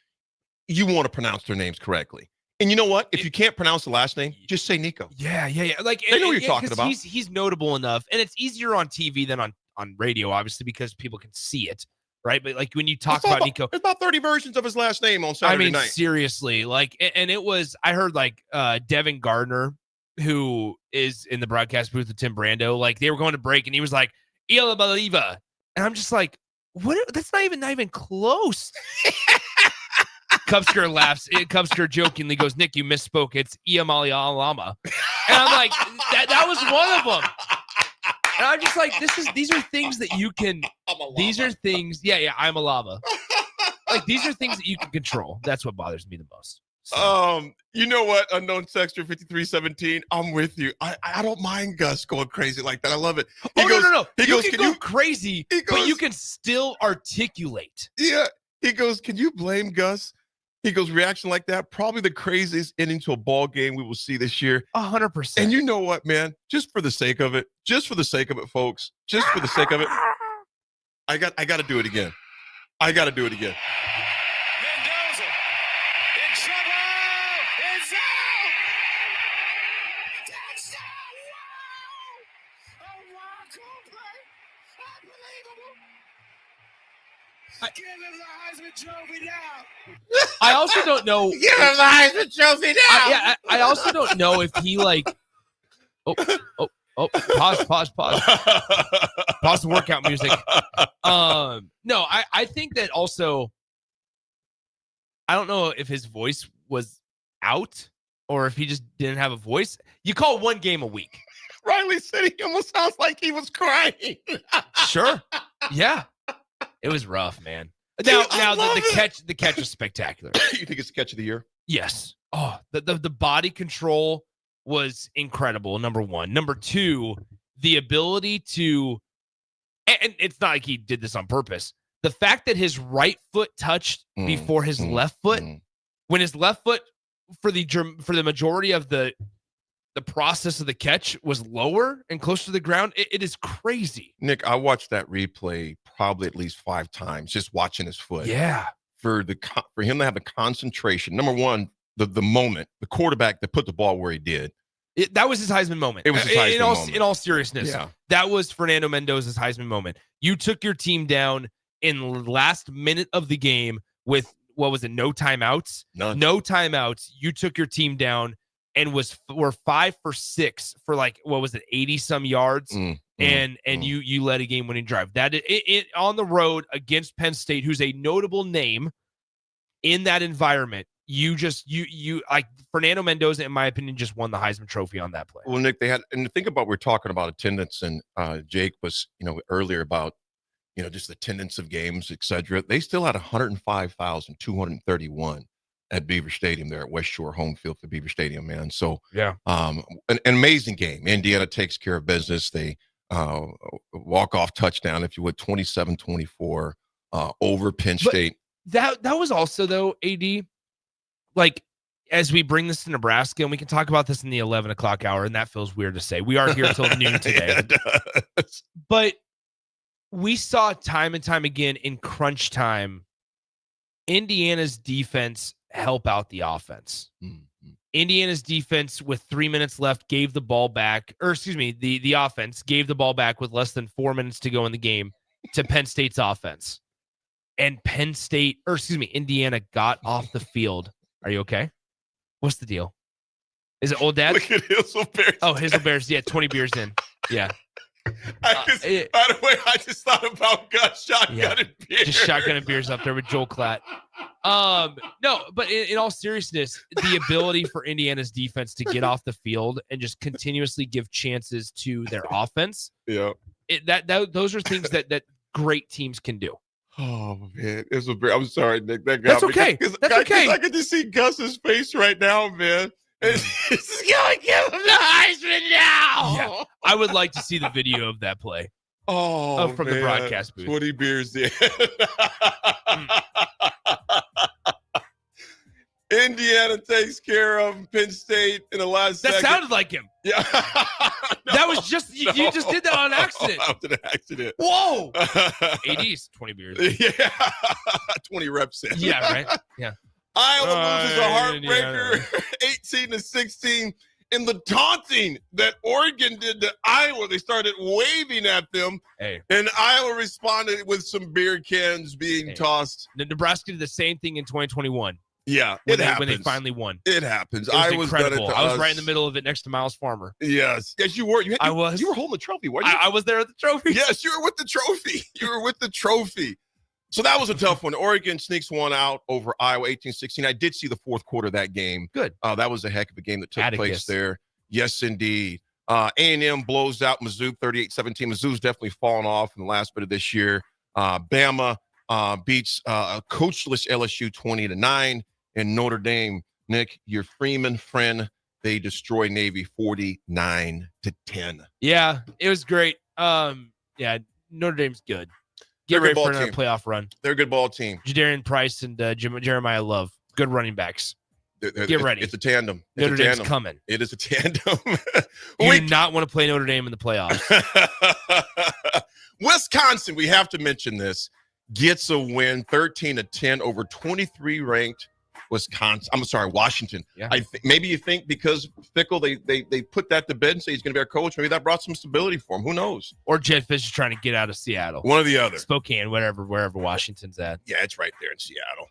you want to pronounce their names correctly. And you know what? If you can't pronounce the last name, just say Nico. Yeah. Like they know what you're talking about. He's notable enough, and it's easier on TV than on radio, obviously, because people can see it, right? But like when you talk about Nico, there's about 30 versions of his last name on Saturday night. Seriously, like, and it was. I heard like Devin Gardner, who is in the broadcast booth with Tim Brando, like they were going to break, and he was like Iamaleava, and I'm just like, what? That's not even close. Cubsker laughs. Cubsker jokingly goes, Nick, you misspoke. It's Iamaleava. And I'm like, that was one of them. And I'm just like, these are things that you can, these are things. Yeah. I'm a lava. Like these are things that you can control. That's what bothers me the most. So. You know what? Unknown Texture 5317. I'm with you. I don't mind Gus going crazy like that. I love it. No. You can go crazy, but you can still articulate. Yeah. He goes, can you blame Gus? He goes, reaction like that, probably the craziest ending to a ball game we will see this year. 100%. And you know what, man? Just for the sake of it, folks, just for the sake of it, I got to do it again. Mendoza in trouble. It's out. Touchdown. Wow. Oh, my play. Unbelievable. Give him the Heisman Trophy now. I also don't know. Give him the Heisman Trophy now. I also don't know if he like. Oh! Pause. Pause the workout music. No, I think that also. I don't know if his voice was out or if he just didn't have a voice. You call one game a week. Riley said he almost sounds like he was crying. Sure. Yeah. It was rough, man. Now the catch is spectacular. You think it's the catch of the year? Yes. Oh, the body control was incredible. Number one. Number two, the ability to, and it's not like he did this on purpose. The fact that his right foot touched before his left foot, when his left foot for the majority of the process of the catch was lower and closer to the ground, it is crazy. Nick, I watched that replay probably at least 5 times, just watching his foot. Yeah. For him to have the concentration, number one, the moment, the quarterback that put the ball where he did. That was his Heisman moment. It was his Heisman moment. In all seriousness, that was Fernando Mendoza's Heisman moment. You took your team down. in the last minute of the game with, what was it, no timeouts? None. No timeouts. You took your team down and were 5 for 6 for like, what was it, 80 some yards, and you led a game winning drive. That it on the road against Penn State, who's a notable name in that environment. You like Fernando Mendoza, in my opinion, just won the Heisman Trophy on that play. Well, Nick, they had, and think about, we're talking about attendance, and Jake was, earlier about, just attendance of games, et cetera. They still had 105,231 at Beaver Stadium there at West Shore home field for Beaver Stadium, man. So yeah, an amazing game. Indiana takes care of business. They walk-off touchdown, if you would, 27-24 over Penn State. That was also, though, AD, like, as we bring this to Nebraska, and we can talk about this in the 11 o'clock hour, and that feels weird to say. We are here till noon today. But we saw time and time again in crunch time, Indiana's defense help out the offense. Indiana's defense, with 3 minutes left, gave the ball back, or excuse me, the offense gave the ball back with less than 4 minutes to go in the game to Penn State's offense. And Indiana got off the field. Are you okay? What's the deal? Is it old dad? Look at Hazelbears. Oh, Hazelbears. Yeah, 20 beers in. Yeah. By the way, I just thought about shotgun and beer. Just shotgun and beers up there with Joel Klatt. No, but in all seriousness, the ability for Indiana's defense to get off the field and just continuously give chances to their offense. Yeah. Those are things that great teams can do. Oh man, I'm sorry, Nick. That got That's me. okay. That's okay. I can just see Gus's face right now, man. It's going to give him the Heisman now. Yeah, I would like to see the video of that play. Oh, from the broadcast booth. 20 beers in. Indiana takes care of Penn State in the last That second. sounded like him. Yeah. That was just, you just did that on accident. That was an accident. Whoa. AD's 20 beers. Yeah. 20 reps in. Yeah, right? Yeah. Iowa loses a heartbreaker, 18-16, in the taunting that Oregon did to Iowa. They started waving at them, and Iowa responded with some beer cans being tossed. Nebraska did the same thing in 2021. Yeah, when they finally won. It happens. It was Iowa's done incredible. it to I was us. right in the middle of it next to Miles Farmer. Yes, you were. I was. You were holding the trophy, weren't you? I was there at the trophy. Yes, you were with the trophy. You were with the trophy. So that was a tough one. Oregon sneaks one out over Iowa, 18-16. I did see the fourth quarter of that game. Good. That was a heck of a game that took Atticus. place there. Yes, indeed. A&M blows out Mizzou 38-17. Mizzou's definitely fallen off in the last bit of this year. Bama beats a coachless LSU 20-9. And Notre Dame, Nick, your Freeman friend, they destroy Navy 49-10. Yeah, it was great. Yeah, Notre Dame's good. Get ready for another playoff run. They're a good ball team. Jadarian Price and Jeremiah Love, good running backs. Get ready. It's a tandem. Notre Dame's coming. It is a tandem. You do not want to play Notre Dame in the playoffs. Wisconsin, we have to mention this, gets a win 13-10 over 23 ranked Washington. Yeah. Maybe you think because Fickle, they put that to bed and say he's going to be our coach. Maybe that brought some stability for him. Who knows? Or Jed Fish is trying to get out of Seattle. One or the other. Spokane, wherever Washington's at. Yeah, it's right there in Seattle.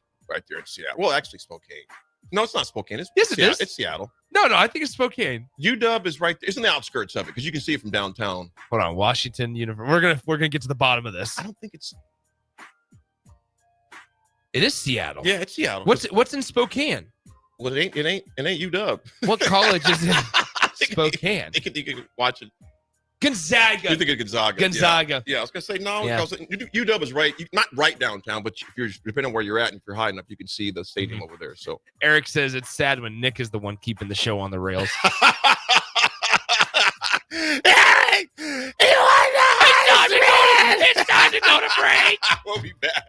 Well, actually, Spokane. No, it's not Spokane. Yes, it is. It's Seattle. No, I think it's Spokane. UW is right there. It's in the outskirts of it because you can see it from downtown. Hold on, Washington University. We're gonna get to the bottom of this. I don't think it's. It is Seattle. Yeah, it's Seattle. What's in Spokane? Well, it ain't UW. What college is in Spokane? You can watch it. Gonzaga. You think of Gonzaga? Gonzaga. Yeah, I was gonna say no. Yeah. UW is right, not right downtown, but if you're depending on where you're at, and if you're high enough, you can see the stadium over there. So Eric says it's sad when Nick is the one keeping the show on the rails. Eric, it's time to go to break. We'll be back.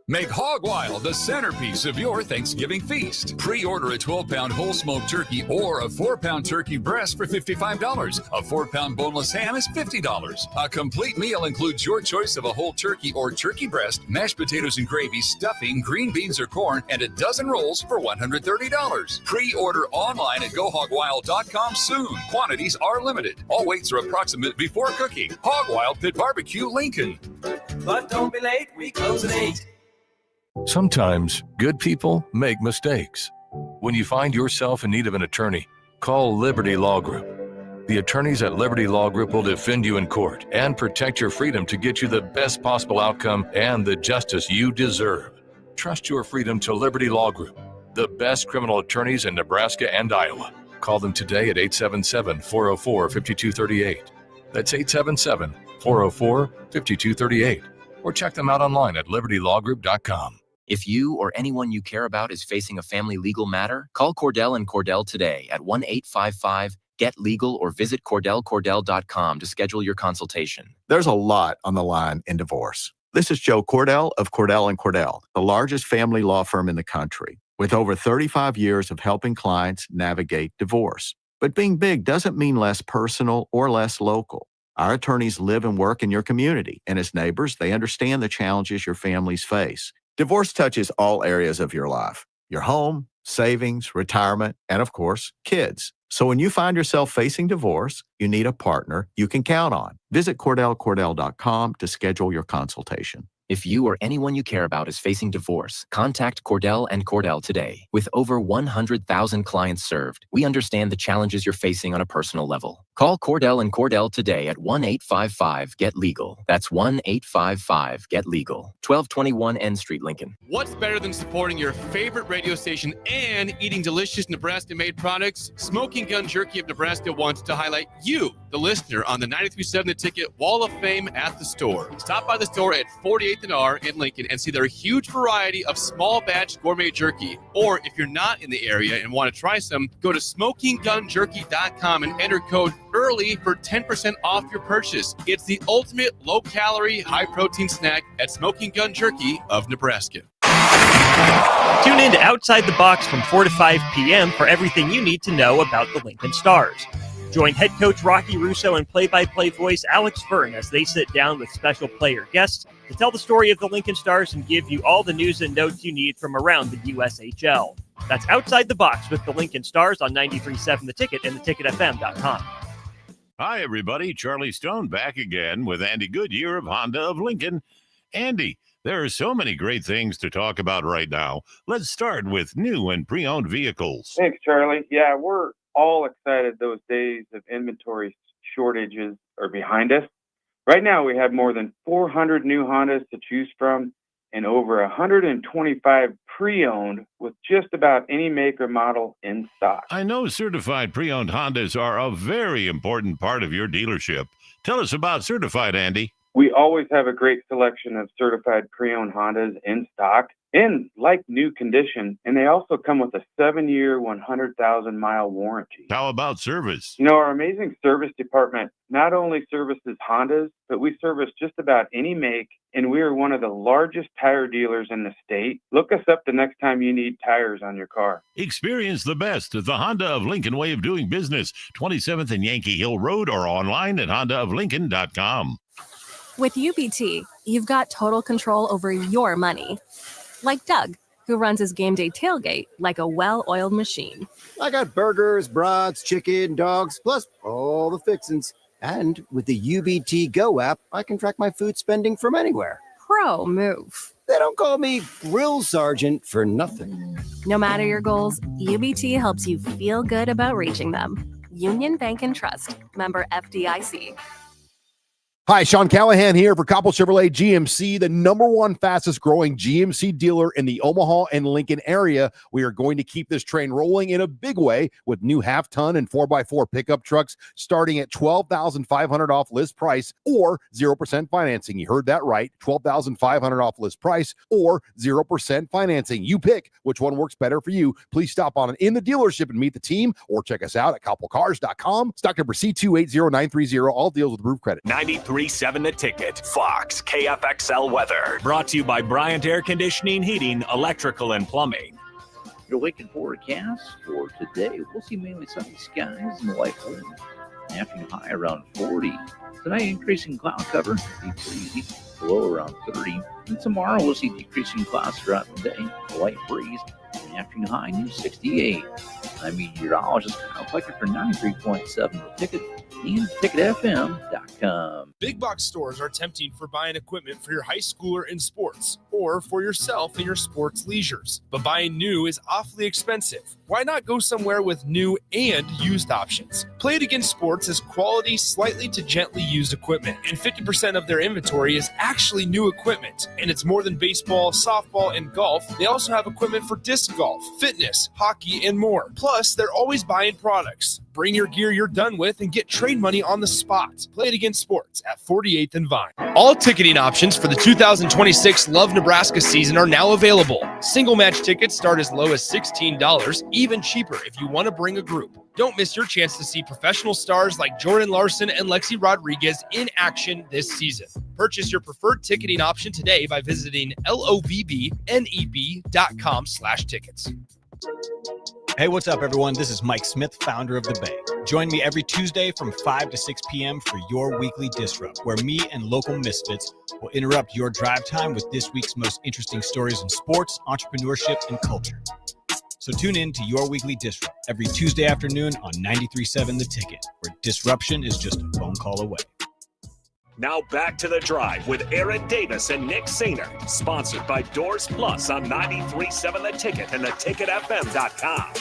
Make Hog Wild the centerpiece of your Thanksgiving feast. Pre-order a 12-pound whole smoked turkey or a 4-pound turkey breast for $55. A 4-pound boneless ham is $50. A complete meal includes your choice of a whole turkey or turkey breast, mashed potatoes and gravy, stuffing, green beans or corn, and a dozen rolls for $130. Pre-order online at GoHogWild.com soon. Quantities are limited. All weights are approximate before cooking. Hog Wild Pit Barbecue, Lincoln. But don't be late, we close at 8. Sometimes good people make mistakes. When you find yourself in need of an attorney, call Liberty Law Group. The attorneys at Liberty Law Group will defend you in court and protect your freedom to get you the best possible outcome and the justice you deserve. Trust your freedom to Liberty Law Group, the best criminal attorneys in Nebraska and Iowa. Call them today at 877-404-5238. That's 877-404-5238. Or check them out online at libertylawgroup.com. If you or anyone you care about is facing a family legal matter, call Cordell and Cordell today at 1-855-GET-LEGAL or visit CordellCordell.com to schedule your consultation. There's a lot on the line in divorce. This is Joe Cordell of Cordell & Cordell, the largest family law firm in the country, with over 35 years of helping clients navigate divorce. But being big doesn't mean less personal or less local. Our attorneys live and work in your community, and as neighbors, they understand the challenges your families face. Divorce touches all areas of your life: your home, savings, retirement, and of course, kids. So when you find yourself facing divorce, you need a partner you can count on. Visit CordellCordell.com to schedule your consultation. If you or anyone you care about is facing divorce, contact Cordell and Cordell today. With over 100,000 clients served, we understand the challenges you're facing on a personal level. Call Cordell and Cordell today at 1-855-GET-LEGAL. That's 1-855-GET-LEGAL. 1221 N Street, Lincoln. What's better than supporting your favorite radio station and eating delicious Nebraska-made products? Smoking Gun Jerky of Nebraska wants to highlight you, the listener, on the 93.7 The Ticket Wall of Fame at the store. Stop by the store at 48th and R in Lincoln and see their huge variety of small batch gourmet jerky. Or if you're not in the area and want to try some, go to smokinggunjerky.com and enter code EARLY for 10% off your purchase. It's the ultimate low-calorie, high-protein snack at Smoking Gun Jerky of Nebraska. Tune in to Outside the Box from 4 to 5 p.m. for everything you need to know about the Lincoln Stars. Join head coach Rocky Russo and play-by-play voice Alex Fern as they sit down with special player guests to tell the story of the Lincoln Stars and give you all the news and notes you need from around the USHL. That's Outside the Box with the Lincoln Stars on 93.7 The Ticket and theticketfm.com. Hi, everybody. Charlie Stone back again with Andy Goodyear of Honda of Lincoln. Andy, there are so many great things to talk about right now. Let's start with new and pre-owned vehicles. Thanks, Charlie. Yeah, we're all excited those days of inventory shortages are behind us. Right now, we have more than 400 new Hondas to choose from and over 125 pre-owned with just about any make or model in stock. I know certified pre-owned Hondas are a very important part of your dealership. Tell us about certified, Andy. We always have a great selection of certified pre-owned Hondas in stock in like new condition, and they also come with a 7-year, 100,000-mile warranty. How about service? You know, our amazing service department not only services Hondas, but we service just about any make, and we are one of the largest tire dealers in the state. Look us up the next time you need tires on your car. Experience the best at the Honda of Lincoln way of doing business, 27th and Yankee Hill Road, or online at hondaoflincoln.com. With UBT, you've got total control over your money. Like Doug, who runs his game day tailgate like a well-oiled machine. I got burgers, brats, chicken, dogs, plus all the fixins. And with the UBT Go app, I can track my food spending from anywhere. Pro move. They don't call me Grill Sergeant for nothing. No matter your goals, UBT helps you feel good about reaching them. Union Bank and Trust. Member FDIC. Hi, Sean Callahan here for Coppell Chevrolet GMC, the #1 fastest growing GMC dealer in the Omaha and Lincoln area. We are going to keep this train rolling in a big way with new half-ton and 4x4 pickup trucks starting at $12,500 off list price or 0% financing. You heard that right, $12,500 off list price or 0% financing. You pick which one works better for you. Please stop on in the dealership and meet the team or check us out at CoppellCars.com. Stock number C280930. All deals with approved credit. 93.7 The Ticket, Fox, KFXL weather. Brought to you by Bryant Air Conditioning, Heating, Electrical, and Plumbing. Your Lincoln forecast for today, we'll see mainly sunny skies and light wind. Afternoon high around 40. Tonight, increasing cloud cover, be breezy, low around 30. And tomorrow, we'll see decreasing clouds throughout the day, a light breeze. Afternoon high near 68. I'm meteorologist Kyle Flecker for 93.7 The Ticket and TicketFM.com. Big box stores are tempting for buying equipment for your high schooler in sports or for yourself in your sports leisures. But buying new is awfully expensive. Why not go somewhere with new and used options? Play It Again Sports is quality, slightly to gently used equipment, and 50% of their inventory is actually new equipment. And it's more than baseball, softball, and golf. They also have equipment for disc golf, fitness, hockey, and more. Plus, they're always buying products. Bring your gear you're done with and get trade money on the spot. Play It Again Sports at 48th and Vine. All ticketing options for the 2026 Love Nebraska season are now available. Single match tickets start as low as $16, even cheaper if you want to bring a group. Don't miss your chance to see professional stars like Jordan Larson and Lexi Rodriguez in action this season. Purchase your preferred ticketing option today by visiting lovneb.com/tickets. Hey, what's up, everyone? This is Mike Smith, founder of The Bay. Join me every Tuesday from 5 to 6 p.m. for your weekly Disrupt, where me and local misfits will interrupt your drive time with this week's most interesting stories in sports, entrepreneurship, and culture. So tune in to your weekly Disrupt every Tuesday afternoon on 93.7 The Ticket, where disruption is just a phone call away. Now back to The Drive with Aaron Davis and Nick Sainer, sponsored by Doors Plus on 93.7 The Ticket and theticketfm.com.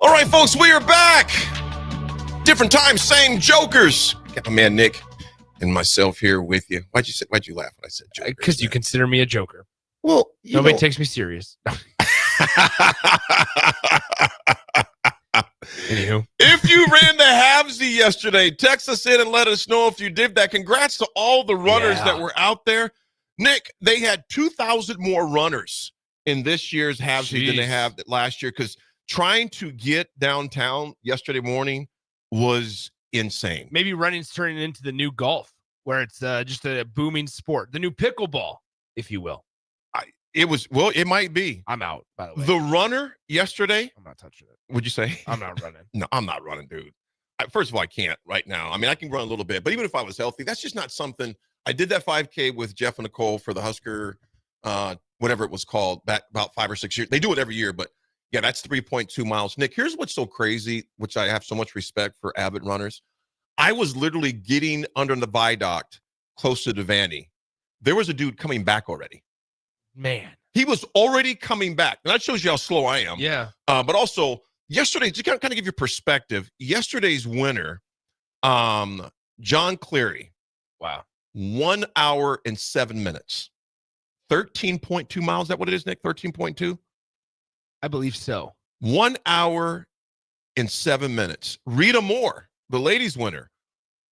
All right, folks, we are back. Different time, same jokers. Got my man Nick and myself here with you. Why'd you laugh when I said jokers? Because you consider me a joker. Well, nobody takes me serious. Anywho. If you ran the halvesy yesterday, text us in and let us know if you did that. Congrats to all the runners that were out there. Nick, they had 2,000 more runners in this year's halvesy than they have last year, because trying to get downtown yesterday morning was insane. Maybe running's turning into the new golf, where it's just a booming sport. The new pickleball, if you will. It might be. I'm out, by the way. The runner yesterday. I'm not touching it. Would you say? I'm not running. No, I'm not running, dude. First of all, I can't right now. I mean, I can run a little bit, but even if I was healthy, that's just not something. I did that 5K with Jeff and Nicole for the Husker, whatever it was called, back about 5 or 6 years. They do it every year, but yeah, that's 3.2 miles. Nick, here's what's so crazy, which I have so much respect for avid runners. I was literally getting under the viaduct close to Devaney. There was a dude coming back already. Man. He was already coming back. And that shows you how slow I am. Yeah. But also, yesterday, to kind of give you perspective, yesterday's winner, John Cleary. Wow. 1 hour and 7 minutes. 13.2 miles. Is that what it is, Nick? 13.2? I believe so. 1 hour and 7 minutes. Rita Moore, the ladies' winner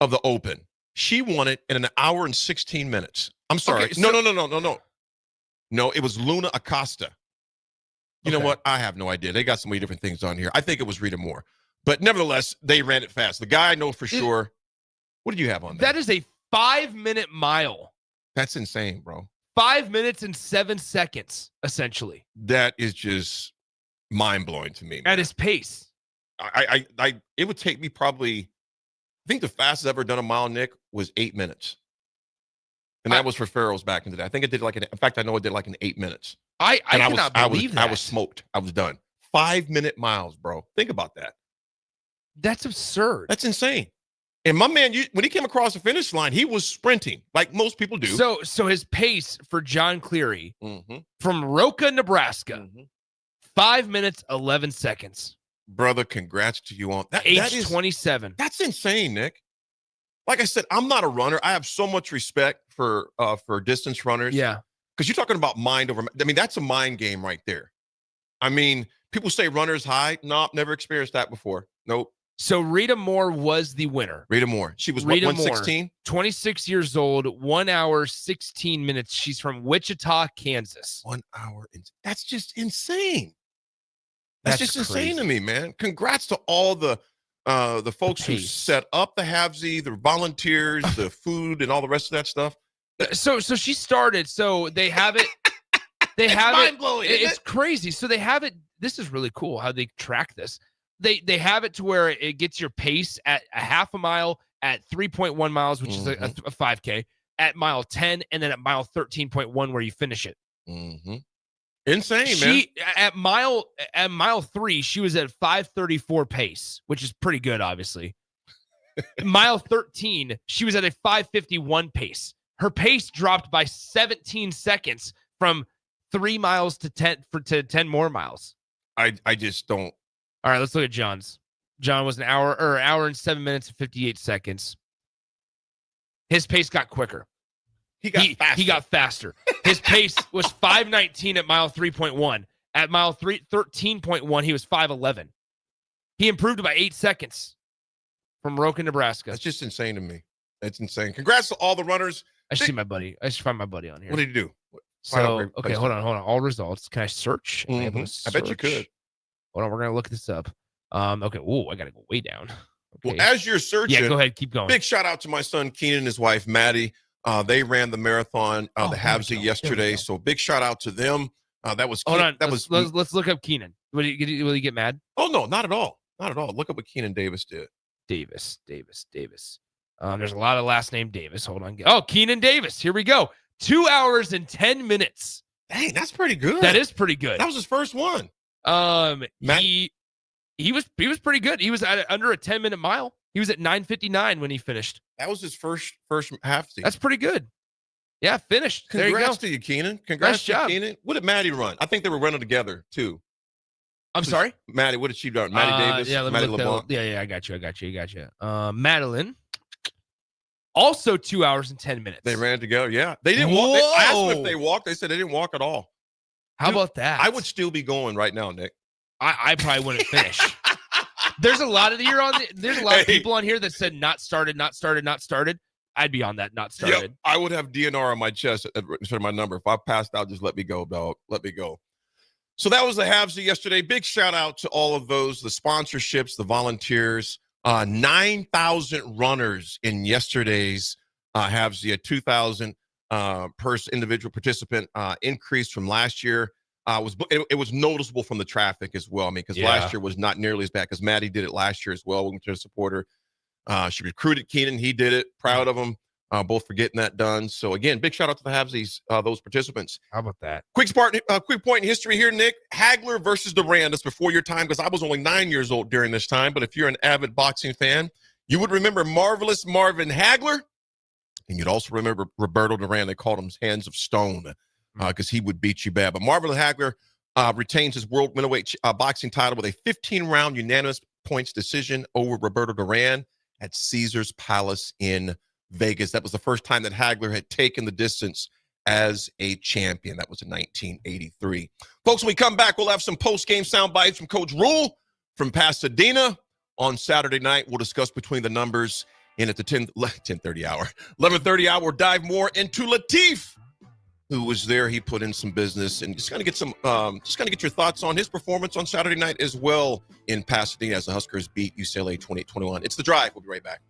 of the Open, she won it in an hour and 16 minutes. I'm sorry. Okay, No, it was Luna Acosta. You know what? I have no idea. They got so many different things on here. I think it was Rita Moore. But nevertheless, they ran it fast. The guy I know for sure. What did you have on there? That is a 5-minute mile. That's insane, bro. 5 minutes and 7 seconds, essentially. That is just mind-blowing to me, man. At his pace. It would take me probably, I think the fastest I've ever done a mile, Nick, was 8 minutes. And that was for Farrell's back in the day. I think it did in fact, I know it did like in 8 minutes. I cannot believe that. I was smoked. I was done. 5-minute miles, bro. Think about that. That's absurd. That's insane. And my man, when he came across the finish line, he was sprinting like most people do. So his pace for John Cleary from Roca, Nebraska, 5 minutes, 11 seconds. Brother, congrats to you on that. Age 27. That's insane, Nick. Like I said, I'm not a runner. I have so much respect for distance runners. Yeah. Because you're talking about mind over. I mean, that's a mind game right there. I mean, People say runner's high. Nope, never experienced that before. Nope. So Rita Moore was the winner. Rita Moore. She was 116? 26 years old, 1 hour, 16 minutes. She's from Wichita, Kansas. 1 hour. That's just insane. That's just insane to me, man. Congrats to all the folks who set up the Havsy, the volunteers, the food, and all the rest of that stuff. So she started. So they have it. They have mind-blowing, it. It's crazy. So they have it. This is really cool how they track this. They have it to where it gets your pace at a half a mile, at 3.1 miles, which is a 5K, at mile 10, and then at mile 13.1 where you finish it. Insane, man. At mile 3, she was at 5:34 pace, which is pretty good, obviously. Mile 13, she was at a 5:51 pace. Her pace dropped by 17 seconds from 3 miles to 10 more miles. I just don't. All right, let's look at John's. John was an hour and 7 minutes and 58 seconds. His pace got quicker. He got faster. His pace was 5:19 at mile 3.1. At mile 13.1, he was 5:11. He improved by 8 seconds from Roken, Nebraska. That's just insane to me. That's insane. Congrats to all the runners. I should see my buddy. I should find my buddy on here. What did he do? So, okay, hold on. All results. Can I search? I bet you could. Hold on, we're gonna look this up. Okay. Ooh, I gotta go way down. Okay. Well, as you're searching, go ahead, keep going. Big shout out to my son Keenan and his wife Maddie. They ran the marathon, the Havsy yesterday. So big shout out to them. That was hold on. Let's look up Keenan. Will he get mad? Oh no, not at all. Not at all. Look up what Keenan Davis did. Davis. There's a lot of last name Davis. Hold on. Oh, Keenan Davis. Here we go. 2 hours and 10 minutes. Dang, that's pretty good. That is pretty good. That was his first one. He was pretty good. He was at under a 10-minute mile. He was at 9:59 when he finished. That was his first Havsy. That's pretty good. Yeah, finished. Congrats there you go. To you, Keenan. Congrats to Keenan. What did Maddie run? I think they were running together too. I'm sorry, Maddie. What did she run? Maddie Davis. Yeah, Maddie LeBlanc. Yeah. I got you. Madeline. Also 2 hours and 10 minutes. They ran together. Yeah, they didn't walk. They asked them if they walked. They said they didn't walk at all. How about that? I would still be going right now, Nick. I probably wouldn't finish. There's a lot of people on here that said not started. I'd be on that not started. Yep, I would have DNR on my chest instead of my number. If I passed out, just let me go, dog. Let me go. So that was the Havsy yesterday. Big shout out to all of those, the sponsorships, the volunteers. 9,000 runners in yesterday's Havsy, a 2,000 person individual participant increase from last year. It was noticeable from the traffic as well. I mean, because last year was not nearly as bad because Maddie did it last year as well. We went to support her. She recruited Keenan. He did it. Proud of him, both for getting that done. So, again, big shout out to the Havsies, those participants. How about that? Quick point in history here, Nick. Hagler versus Duran. That's before your time because I was only 9 years old during this time. But if you're an avid boxing fan, you would remember Marvelous Marvin Hagler. And you'd also remember Roberto Duran. They called him Hands of Stone because he would beat you bad. But Marvelous Hagler retains his world middleweight boxing title with a 15-round unanimous points decision over Roberto Duran at Caesars Palace in Vegas. That was the first time that Hagler had taken the distance as a champion. That was in 1983. Folks, when we come back, we'll have some post-game sound bites from Coach Rule from Pasadena. On Saturday night, we'll discuss between the numbers in at the 10:30 hour. 11:30 hour, we'll dive more into Latif, who was there. He put in some business and just kind of get your thoughts on his performance on Saturday night as well in Pasadena as the Huskers beat UCLA 28-21. It's The Drive. We'll be right back.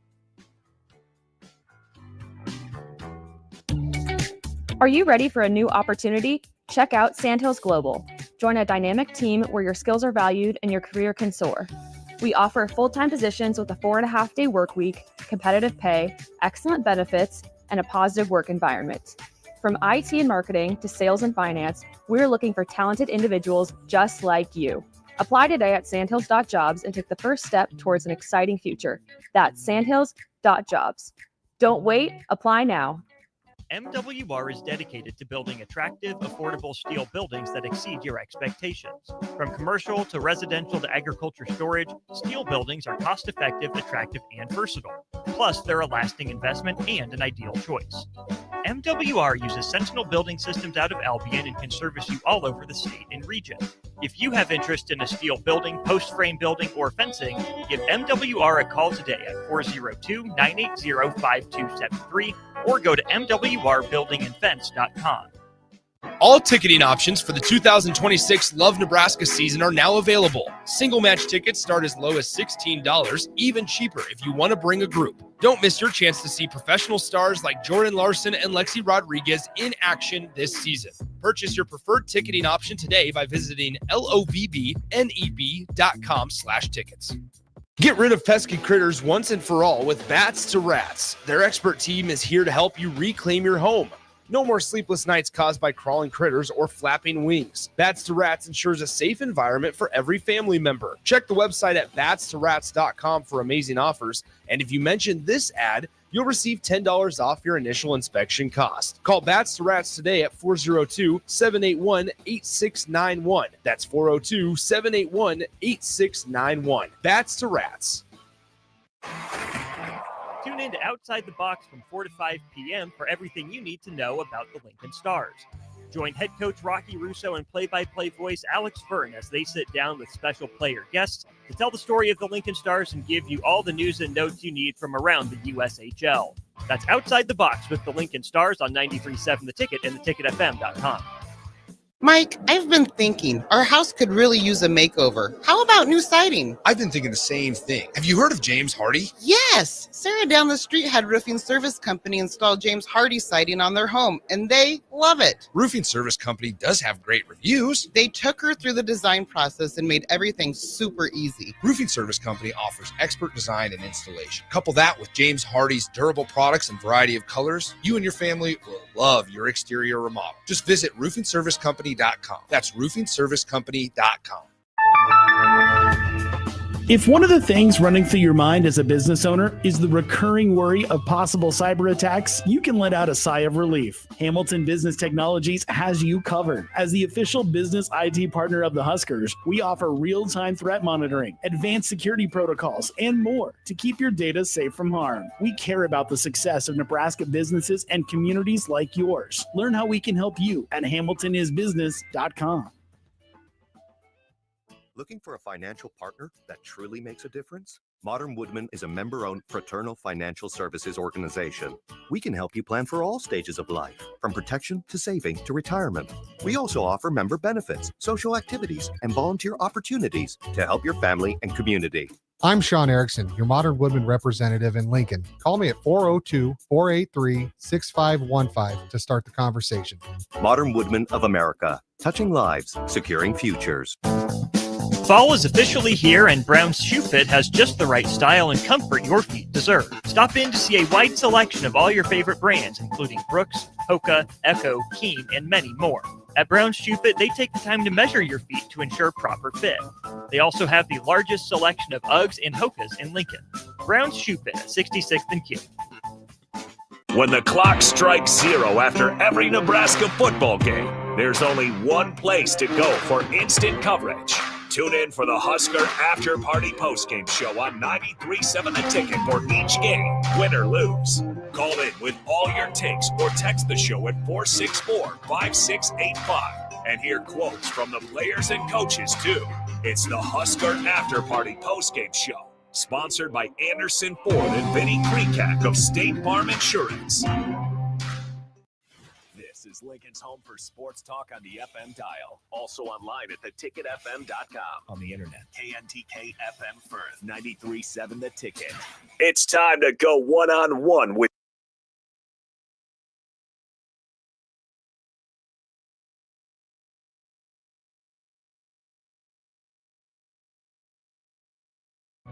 Are you ready for a new opportunity? Check out Sandhills Global. Join a dynamic team where your skills are valued and your career can soar. We offer full-time positions with a 4.5-day work week, competitive pay, excellent benefits, and a positive work environment. From IT and marketing to sales and finance, we're looking for talented individuals just like you. Apply today at sandhills.jobs and take the first step towards an exciting future. That's sandhills.jobs. Don't wait, apply now. MWR is dedicated to building attractive, affordable steel buildings that exceed your expectations. From commercial to residential to agriculture storage, steel buildings are cost-effective, attractive, and versatile. Plus, they're a lasting investment and an ideal choice. MWR uses Sentinel Building Systems out of Albion and can service you all over the state and region. If you have interest in a steel building, post frame building, or fencing, give MWR a call today at 402-980-5273 or go to mwrbuildingandfence.com. All ticketing options for the 2026 Love Nebraska season are now available. Single match tickets start as low as $16, even cheaper if you want to bring a group. Don't miss your chance to see professional stars like Jordan Larson and Lexi Rodriguez in action this season. Purchase your preferred ticketing option today by visiting lovbneb.com/tickets. Get rid of pesky critters once and for all with Bats to Rats. Their expert team is here to help you reclaim your home. No more sleepless nights caused by crawling critters or flapping wings. Bats to Rats ensures a safe environment for every family member. Check the website at batstoRats.com for amazing offers. And if you mention this ad, you'll receive $10 off your initial inspection cost. Call Bats to Rats today at 402-781-8691. That's 402-781-8691. Bats to Rats. Tune in to Outside the Box from 4 to 5 p.m. for everything you need to know about the Lincoln Stars. Join head coach Rocky Russo and play-by-play voice Alex Verne as they sit down with special player guests to tell the story of the Lincoln Stars and give you all the news and notes you need from around the USHL. That's Outside the Box with the Lincoln Stars on 93.7 The Ticket and theticketfm.com. Mike, I've been thinking our house could really use a makeover. How about new siding? I've been thinking the same thing. Have you heard of James Hardy? Yes. Sarah down the street had Roofing Service Company install James Hardy siding on their home, and they love it. Roofing Service Company does have great reviews. They took her through the design process and made everything super easy. Roofing Service Company offers expert design and installation. Couple that with James Hardy's durable products and variety of colors, you and your family will love your exterior remodel. Just visit roofingservicecompany.com. That's roofingservicecompany.com. If one of the things running through your mind as a business owner is the recurring worry of possible cyber attacks, you can let out a sigh of relief. Hamilton Business Technologies has you covered. As the official business IT partner of the Huskers, we offer real-time threat monitoring, advanced security protocols, and more to keep your data safe from harm. We care about the success of Nebraska businesses and communities like yours. Learn how we can help you at hamiltonisbusiness.com. Looking for a financial partner that truly makes a difference? Modern Woodman is a member-owned fraternal financial services organization. We can help you plan for all stages of life, from protection to saving to retirement. We also offer member benefits, social activities, and volunteer opportunities to help your family and community. I'm Sean Erickson, your Modern Woodman representative in Lincoln. Call me at 402-483-6515 to start the conversation. Modern Woodman of America, touching lives, securing futures. Fall is officially here, and Brown's Shoe Fit has just the right style and comfort your feet deserve. Stop in to see a wide selection of all your favorite brands, including Brooks, Hoka, Echo, Keen, and many more. At Brown's Shoe Fit, they take the time to measure your feet to ensure proper fit. They also have the largest selection of Uggs and Hokas in Lincoln. Brown's Shoe Fit at 66th and Q. When the clock strikes zero after every Nebraska football game, there's only one place to go for instant coverage. Tune in for the Husker After Party Postgame Show on 93.7 The Ticket for each game, win or lose. Call in with all your takes or text the show at 464-5685 and hear quotes from the players and coaches, too. It's the Husker After Party Postgame Show, sponsored by Anderson Ford and Vinny Krekak of State Farm Insurance. This is Lincoln's home for sports talk on the FM dial. Also online at theticketfm.com. On the internet, KNTK FM Firth, 93.7 The Ticket. It's time to go one-on-one with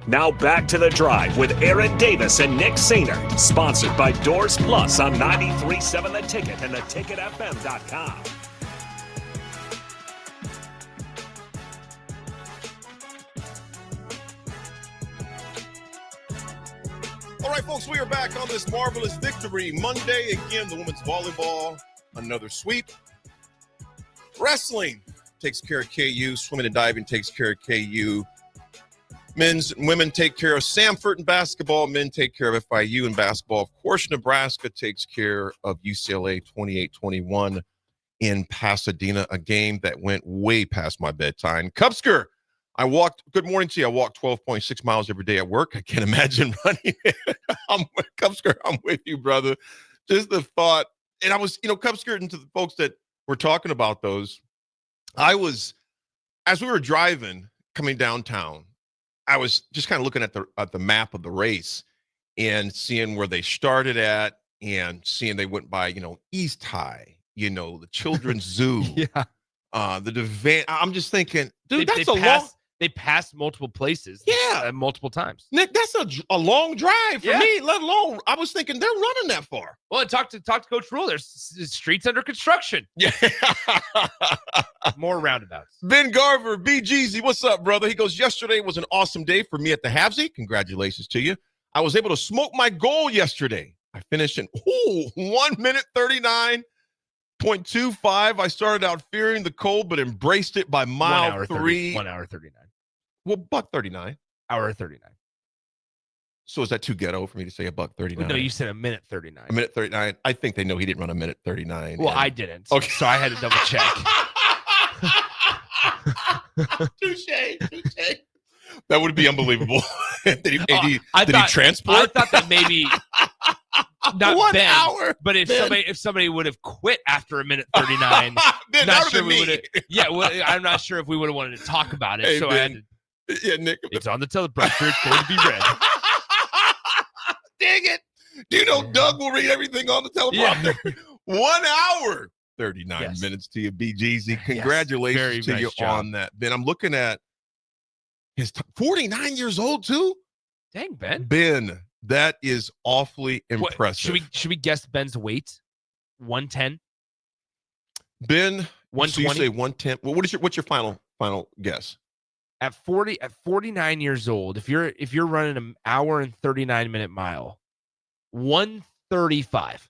Now back to the drive with Aaron Davis and Nick Sainer. Sponsored by Doors Plus on 93.7 The Ticket and theticketfm.com. All right, folks, we are back on this marvelous victory Monday. Again, the women's volleyball, another sweep. Wrestling takes care of KU. Swimming and diving takes care of KU. Men's and women take care of Samford in basketball. Men take care of FIU in basketball. Of course, Nebraska takes care of UCLA 28-21 in Pasadena, a game that went way past my bedtime. Cubsker, good morning to you. I walk 12.6 miles every day at work. I can't imagine running. Cubsker, I'm with you, brother. Just the thought. And I was, Cubsker, and to the folks that were talking about those, as we were driving, coming downtown, I was just kind of looking at the map of the race and seeing where they started at and seeing they went by, East High, the Children's Zoo, Yeah. the Devane. I'm just thinking, dude, they passed multiple places. Yeah. Multiple times. Nick, that's a long drive for me, let alone, I was thinking they're running that far. Well, talk to Coach Rule. There's streets under construction. Yeah. More roundabouts. Ben Garver, BGZ, what's up, brother? He goes, yesterday was an awesome day for me at the Havsy. Congratulations to you. I was able to smoke my goal yesterday. I finished in 1 minute 39.25. I started out fearing the cold, but embraced it by mile 3. 1 hour 39. Well, buck 39. Hour 39. So is that too ghetto for me to say a buck 39? No, you said a minute 39. A minute 39. I think they know he didn't run a minute 39. Well, I didn't. Okay. So I had to double check. Touche. That would be unbelievable. Did he transport? I thought that maybe not 1 Ben, hour. but if somebody would have quit after a minute 39, not sure we would have. Yeah, I'm not sure if we would have wanted to talk about it. Hey, so Ben. I had to. Yeah, Nick. It's on the teleprompter. It's going to be read. Dang it. Do you know Doug will read everything on the teleprompter? Yeah. 1 hour, 39 minutes to you, BGZ. Congratulations to Very you nice job. on that. Ben, I'm looking at his 49 years old, too. Dang, Ben. Ben, that is awfully impressive. Should we guess Ben's weight? 110? Ben, so you 120? say 110. Well, what's your final guess? At 49 years old, if you're running an hour and 39-minute mile, 135.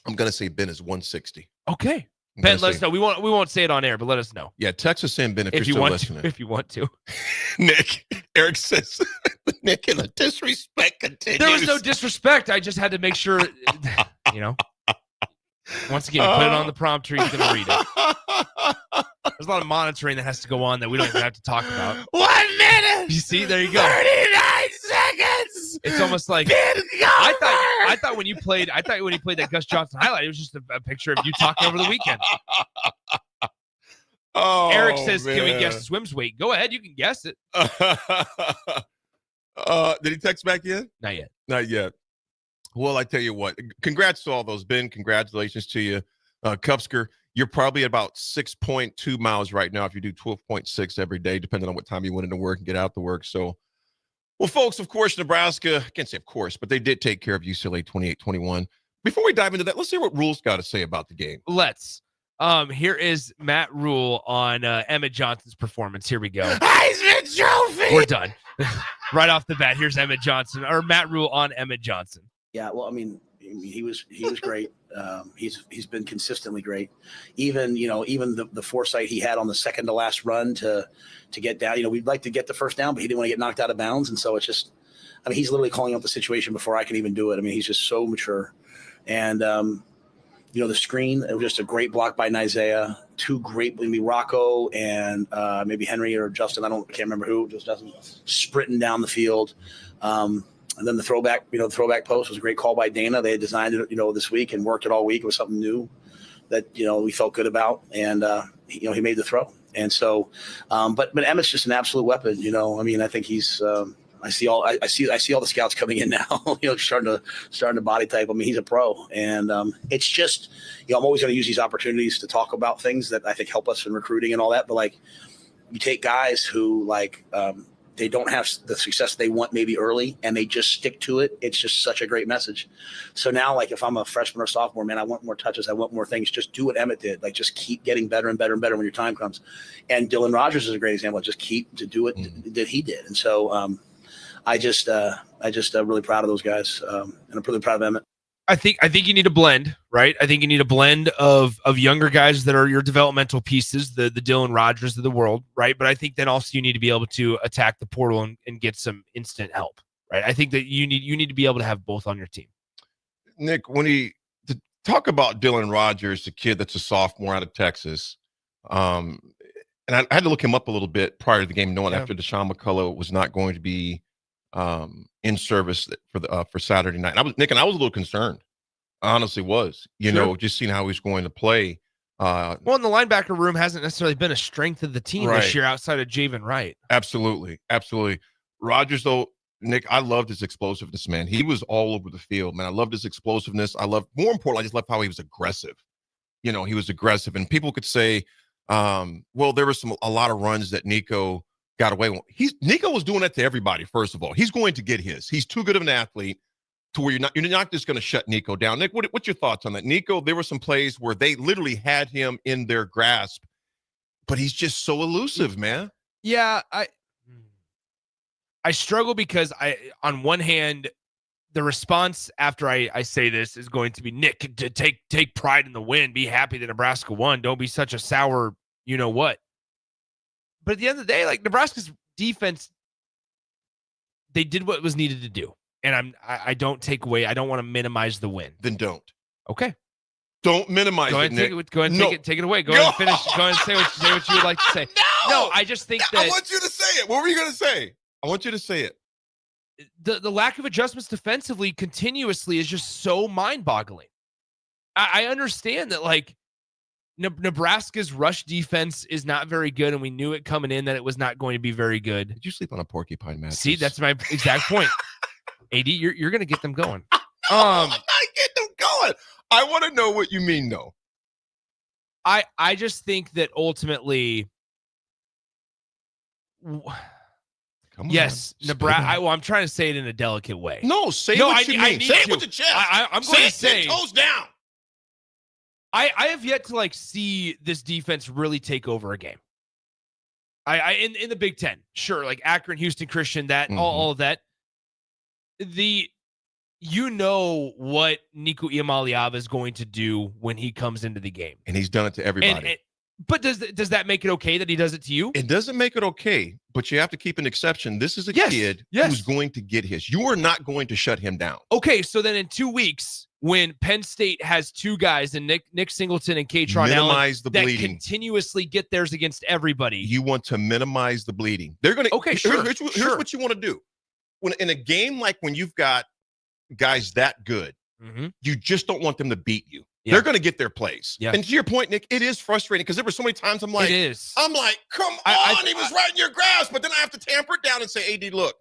I'm gonna say Ben is 160. Okay. Ben, let us know. We won't say it on air, but let us know. Yeah, Texas in Ben if you're you still want listening. to. If you want to. Nick, Eric says, Nick, and the disrespect continues. There was no disrespect. I just had to make sure, Once again, put it on the prompter. He's going to read it. There's a lot of monitoring that has to go on that we don't even have to talk about. 1 minute. You see, there you go. 39 seconds. It's almost like I thought when you played that Gus Johnson highlight, it was just a picture of you talking over the weekend. Oh, Eric says, man. "Can we guess Swim's weight?" Go ahead, you can guess it. Did he text back in? Not yet. Not yet. Well, I tell you what, congrats to all those, Ben. Congratulations to you. Cubsker, you're probably at about 6.2 miles right now if you do 12.6 every day, depending on what time you went into work and get out to work. So, well, folks, of course, Nebraska, I can't say of course, but they did take care of UCLA 28-21. Before we dive into that, let's hear what Rule's got to say about the game. Let's. Here is Matt Rule on Emmett Johnson's performance. Here we go. Heisman Trophy! We're done. Right off the bat, here's Emmett Johnson, or Matt Rule on Emmett Johnson. Yeah, well, I mean, he was great. He's been consistently great. Even the foresight he had on the second to last run to get down. We'd like to get the first down, but he didn't want to get knocked out of bounds, and so it's just, I mean, he's literally calling up the situation before I can even do it. I mean, he's just so mature, and the screen, it was just a great block by Isaiah. Two great, maybe Rocco and maybe Henry or Justin. I can't remember who. Just doesn't sprinting down the field. And then the throwback post was a great call by Dana. They had designed it, this week and worked it all week. It was something new that, we felt good about. And, he made the throw. And so, but Emmett's just an absolute weapon, I mean, I think he's, I see all the scouts coming in now, starting to body type. I mean, he's a pro, and it's just, I'm always going to use these opportunities to talk about things that I think help us in recruiting and all that. But you take guys who they don't have the success they want maybe early, and they just stick to it. It's just such a great message. So now, if I'm a freshman or sophomore, man, I want more touches. I want more things. Just do what Emmett did. Just keep getting better and better and better when your time comes. And Dylan Rogers is a great example. Just keep to do it that he did. And so, I just really proud of those guys, and I'm really proud of Emmett. I think you need a blend, right? I think you need a blend of younger guys that are your developmental pieces, the Dylan Rogers of the world, right? But I think then also you need to be able to attack the portal and get some instant help, right? I think that you need to be able to have both on your team. Nick, to talk about Dylan Rogers, the kid that's a sophomore out of Texas, and I had to look him up a little bit prior to the game, knowing after Deshaun McCullough was not going to be in service for Saturday night. And I was a little concerned. I honestly was, just seeing how he's going to play. Well, and the linebacker room hasn't necessarily been a strength of the team this year outside of Javen Wright. Absolutely. Rogers, though, Nick, I loved his explosiveness, man. He was all over the field, man. I loved his explosiveness. More importantly, I just loved how he was aggressive. He was aggressive, and people could say, well, there was a lot of runs that Nico got away with. Nico was doing that to everybody. First of all, he's going to get his. He's too good of an athlete to where you're not just going to shut Nico down. Nick, what's your thoughts on that? Nico, there were some plays where they literally had him in their grasp, but he's just so elusive, man. Yeah, I struggle because on one hand, the response after I say this is going to be, Nick, to take pride in the win, be happy that Nebraska won. Don't be such a sour, what. But at the end of the day, like, Nebraska's defense, they did what was needed to do. And I don't take away. I don't want to minimize the win. Then don't. Okay. Don't minimize it, Nick. Go ahead and take it away. Go ahead and finish. Go ahead and say what you would like to say. No, I just think that. I want you to say it. What were you going to say? I want you to say it. The lack of adjustments defensively continuously is just so mind-boggling. I understand that, like, Nebraska's rush defense is not very good, and we knew it coming in that it was not going to be very good. Did you sleep on a porcupine mattress? See, that's my exact point. AD, you're going to get them going. I'm not getting them going. I want to know what you mean, though. I just think that ultimately, yes, Nebraska. I'm trying to say it in a delicate way. No, what you mean. Say it with your chest. I'm going to say 10 toes down. I have yet to see this defense really take over a game. In the Big Ten, sure, like Akron, Houston Christian, all of that. What Nico Iamaleava is going to do when he comes into the game, and he's done it to everybody. But does that make it okay that he does it to you? It doesn't make it okay, but you have to keep an exception. This is a kid who's going to get his. You are not going to shut him down. Okay, so then in 2 weeks, when Penn State has two guys, and Nick Singleton and Katron Allen, that continuously get theirs against everybody. You want to minimize the bleeding. They're going to. Okay, sure. Here's what you want to do. When in a game like when you've got guys that good, you just don't want them to beat you. Yeah. They're going to get their plays. Yeah. And to your point, Nick, it is frustrating because there were so many times I'm like, come on, he was right in your grasp. But then I have to tamper it down and say, AD, look,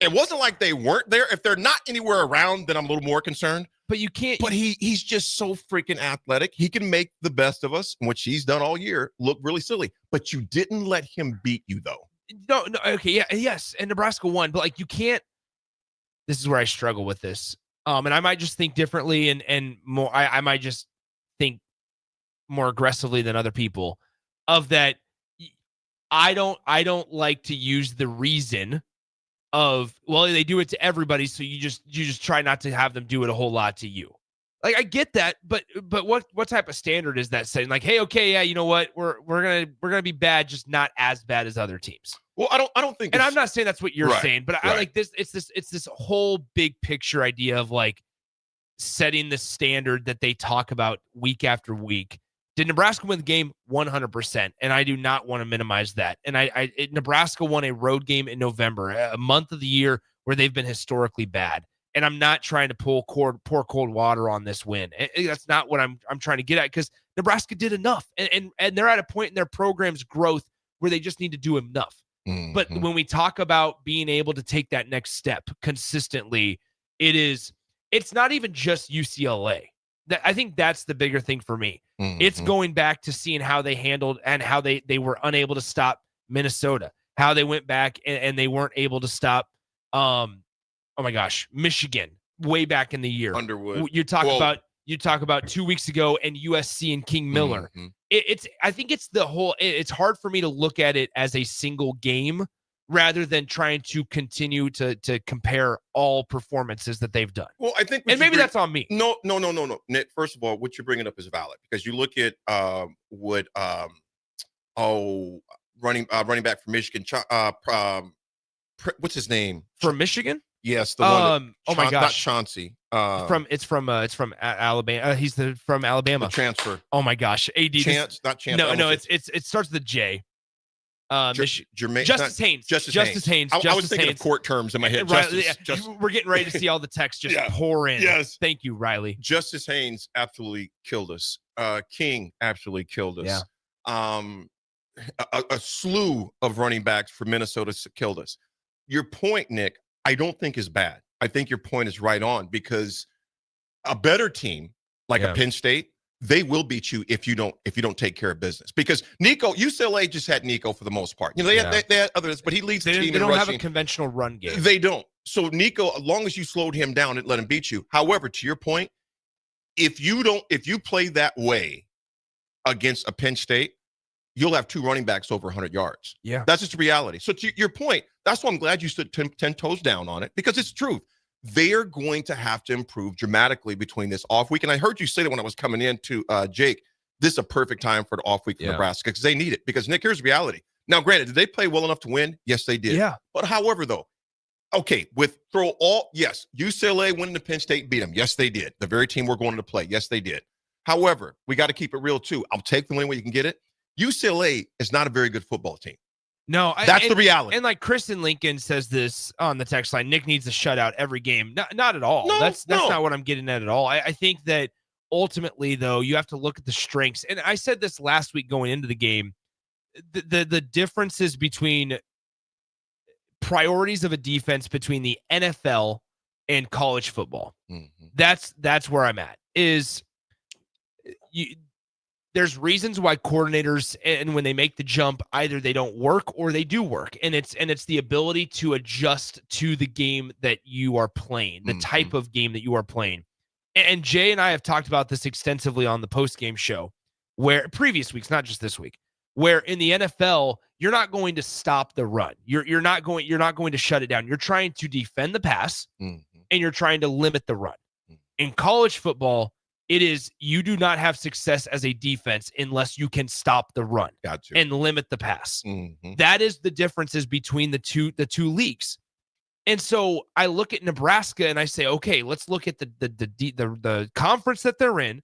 it wasn't like they weren't there. If they're not anywhere around, then I'm a little more concerned. But you can't. But he's just so freaking athletic. He can make the best of us, which he's done all year, look really silly. But you didn't let him beat you, though. No, okay, yeah, yes. And Nebraska won. But, like, you can't. This is where I struggle with this. And I might just think differently and more. I might just think more aggressively than other people of that. I don't like to use the reason of, well, they do it to everybody, so you just try not to have them do it a whole lot to you. Like, I get that, but what type of standard is that setting? Like, hey, okay, yeah, you know what, we're gonna be bad, just not as bad as other teams. Well, I don't think, and I'm not saying that's what you're saying, but I like this. It's this whole big picture idea of like setting the standard that they talk about week after week. Did Nebraska win the game? 100%, and I do not want to minimize that. And Nebraska won a road game in November, a month of the year where they've been historically bad. And I'm not trying to pour cold water on this win. That's not what I'm trying to get at, because Nebraska did enough, and they're at a point in their program's growth where they just need to do enough. Mm-hmm. But when we talk about being able to take that next step consistently, it's not even just UCLA. I think that's the bigger thing for me. Mm-hmm. It's going back to seeing how they handled and how they were unable to stop Minnesota, how they went back and they weren't able to stop, Michigan way back in the year. Underwood. You talk about 2 weeks ago and USC and King Miller. Mm-hmm. I think it's the whole. It's hard for me to look at it as a single game rather than trying to continue to compare all performances that they've done. Well, I think, and maybe that's on me. No. Nick, first of all, what you're bringing up is valid because you look at running back from Michigan, what's his name? From Michigan? Yes, the one. Oh my gosh, not Chauncey. It's from Alabama. He's from Alabama. The transfer. Oh my gosh, AD. Not Chance. No, it starts with a J. Jermaine, Justice Haynes. Justice Haynes. I was thinking of court terms in my head. We're getting ready to see all the text just pour in. Yes. Thank you, Riley. Justice Haynes absolutely killed us. King absolutely killed us. A slew of running backs for Minnesota killed us. Your point, Nick, I don't think is bad. I think your point is right on because a better team like a Penn State, they will beat you if you don't take care of business. Because Nico, UCLA just had Nico for the most part. You know, they had others, but he leads the team. They don't in have rushing. a conventional run game. They don't. So Nico, as long as you slowed him down and let him beat you. However, to your point, if you play that way against a Penn State, you'll have 2 running backs over 100 yards. Yeah. That's just the reality. So to your point, that's why I'm glad you stood 10 toes down on it because it's truth. They're going to have to improve dramatically between this off week. And I heard you say that when I was coming in to Jake, this is a perfect time for the off week for Nebraska because they need it. Because, Nick, here's the reality. Now, granted, did they play well enough to win? Yes, they did. Yeah. But however, though, okay, UCLA winning the Penn State beat them. Yes, they did. The very team we're going to play. Yes, they did. However, we got to keep it real, too. I'll take the win when you can get it. UCLA is not a very good football team. No, that's the reality. And like Kristen Lincoln says this on the text line, Nick needs a shutout every game. Not at all. That's not what I'm getting at all. I think that ultimately, though, you have to look at the strengths. And I said this last week going into the game. The differences between priorities of a defense between the NFL and college football. Mm-hmm. That's where I'm at. There's reasons why coordinators, and when they make the jump, either they don't work or they do work. And it's the ability to adjust to the game that you are playing, the type of game that you are playing. And Jay and I have talked about this extensively on the post-game show, where previous weeks, not just this week, where in the NFL, you're not going to stop the run. You're not going to shut it down. You're trying to defend the pass and you're trying to limit the run. In college football, it is you do not have success as a defense unless you can stop the run and limit the pass. That is the differences between the two leagues. And so I look at Nebraska and I say, okay, let's look at the conference that they're in,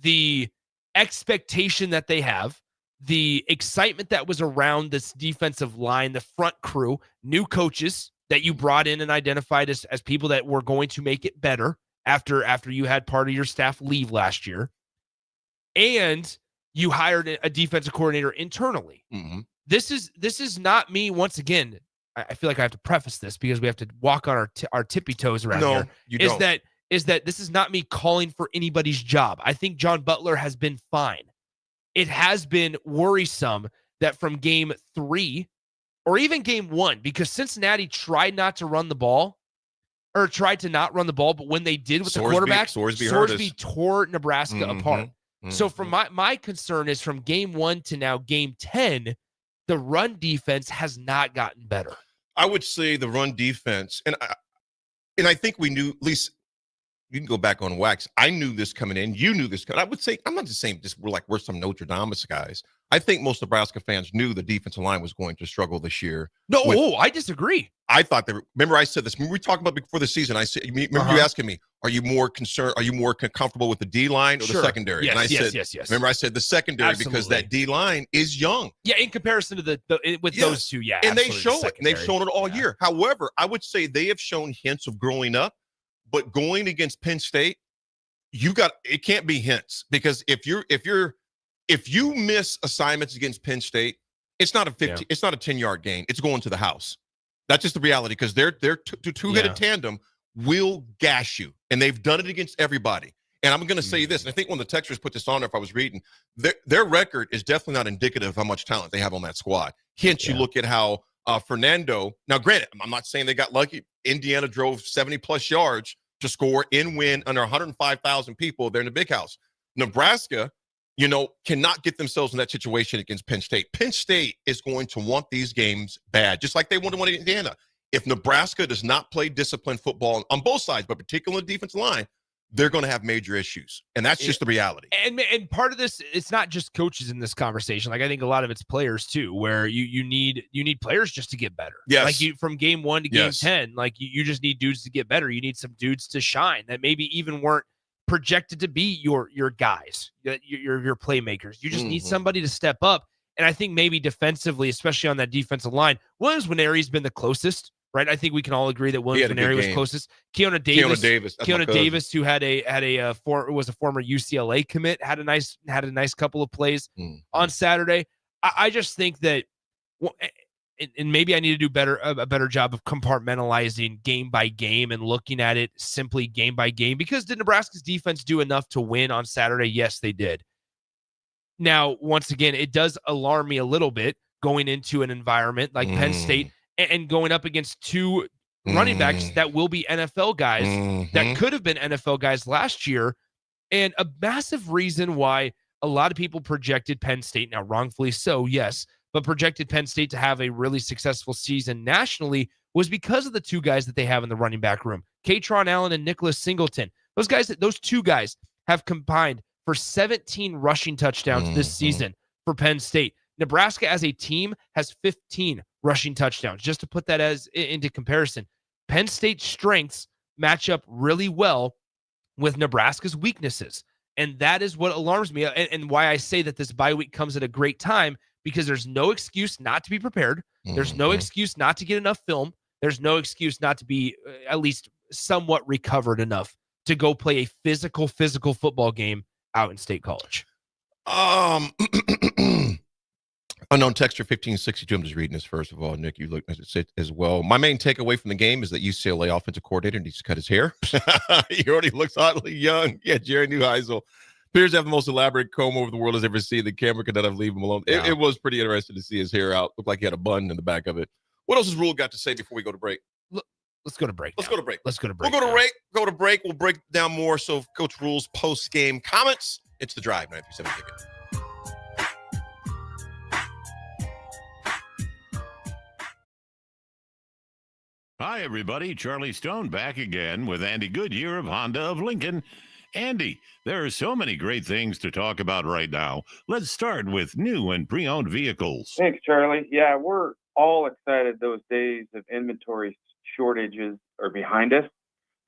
the expectation that they have, the excitement that was around this defensive line, the front crew, new coaches that you brought in and identified as people that were going to make it better. After you had part of your staff leave last year, and you hired a defensive coordinator internally. This is not me. Once again, I feel like I have to preface this because we have to walk on our tippy toes around here. You don't. Is that this is not me calling for anybody's job. I think John Butler has been fine. It has been worrisome that from game 3 or even game 1, because Cincinnati tried not to run the ball. Or tried to not run the ball, but when they did with the quarterback, Sorsby tore Nebraska apart. So from my concern is from game 1 to now game 10, the run defense has not gotten better. I would say the run defense, and I think we knew, at least you can go back on wax. I knew this coming in. You knew this coming. I would say, I'm not just saying we're some Notre Dame guys. I think most Nebraska fans knew the defensive line was going to struggle this year. No, I disagree. I thought remember I said this. Remember we talked about before the season. I said, remember you asking me, are you more concerned? Are you more comfortable with the D line or the secondary? Yes, and I said, yes. Remember I said the secondary because that D line is young. Yeah, in comparison to those two, yeah. And they show it. And they've shown it all year. However, I would say they have shown hints of growing up, but going against Penn State, it can't be hints because if you miss assignments against Penn State, it's not a 10-yard gain. It's going to the house. That's just the reality because their two-headed tandem will gash you, and they've done it against everybody. And I'm going to say this, and I think one of the texters put this on there if I was reading, their record is definitely not indicative of how much talent they have on that squad. Hence, you look at how Fernando, now granted, I'm not saying they got lucky. Indiana drove 70-plus yards to score in win under 105,000 people there in the big house. Nebraska cannot get themselves in that situation against Penn State. Penn State is going to want these games bad, just like they want to win Indiana. If Nebraska does not play disciplined football on both sides, but particularly on the defensive line, they're going to have major issues. And that's just the reality. And part of this, it's not just coaches in this conversation. Like, I think a lot of it's players too, where you need players just to get better. Yes. Like from game 1 to game 10, like you just need dudes to get better. You need some dudes to shine that maybe even weren't projected to be your guys, your playmakers. You just need somebody to step up. And I think maybe defensively, especially on that defensive line, Williams Nwaneri's been the closest, right? I think we can all agree that Williams Nwaneri was closest. Keona Davis, who was a former UCLA commit, had a nice couple of plays on Saturday. I just think that, and maybe I need to do a better job of compartmentalizing game by game and looking at it simply game by game. Because did Nebraska's defense do enough to win on Saturday? Yes, they did. Now, once again, it does alarm me a little bit going into an environment like Penn State and going up against two running backs that will be NFL guys that could have been NFL guys last year. And a massive reason why a lot of people projected Penn State, now wrongfully so, yes, but projected Penn State to have a really successful season nationally was because of the two guys that they have in the running back room, Katron Allen and Nicholas Singleton. Those two guys have combined for 17 rushing touchdowns this season for Penn State. Nebraska as a team has 15 rushing touchdowns. Just to put that into comparison, Penn State's strengths match up really well with Nebraska's weaknesses. And that is what alarms me and why I say that this bye week comes at a great time, because there's no excuse not to be prepared. There's no excuse not to get enough film. There's no excuse not to be at least somewhat recovered enough to go play a physical football game out in State College. Unknown texture 1562. I'm just reading this first of all. Nick, you look at it as well. My main takeaway from the game is that UCLA offensive coordinator needs to cut his hair. He already looks oddly young. Yeah, Jerry Neuheisel appears to have the most elaborate comb over the world has ever seen. The camera could not have leave him alone. Yeah. It was pretty interesting to see his hair out. Looked like he had a bun in the back of it. What else has Rule got to say before we go to break? Let's go to break. Let's go to break. We'll go to break. We'll break down more. So Coach Rule's post-game comments. It's The Drive, 937 Ticket. Hi, everybody. Charlie Stone back again with Andy Goodyear of Honda of Lincoln. Andy, there are so many great things to talk about right now. Let's start with new and pre-owned vehicles. Thanks, Charlie. Yeah, we're all excited those days of inventory shortages are behind us.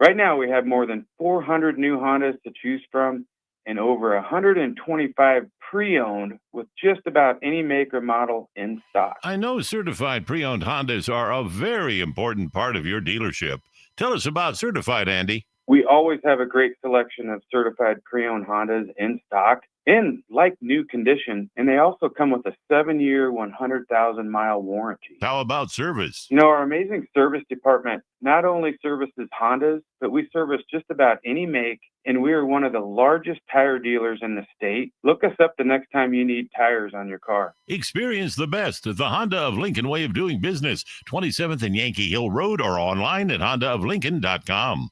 Right now, we have more than 400 new Hondas to choose from and over 125 pre-owned with just about any make or model in stock. I know certified pre-owned Hondas are a very important part of your dealership. Tell us about certified, Andy. We always have a great selection of certified pre-owned Hondas in stock in like new condition, and they also come with a 7-year, 100,000-mile warranty. How about service? You know, our amazing service department not only services Hondas, but we service just about any make, and we are one of the largest tire dealers in the state. Look us up the next time you need tires on your car. Experience the best at the Honda of Lincoln way of doing business, 27th and Yankee Hill Road, or online at hondaoflincoln.com.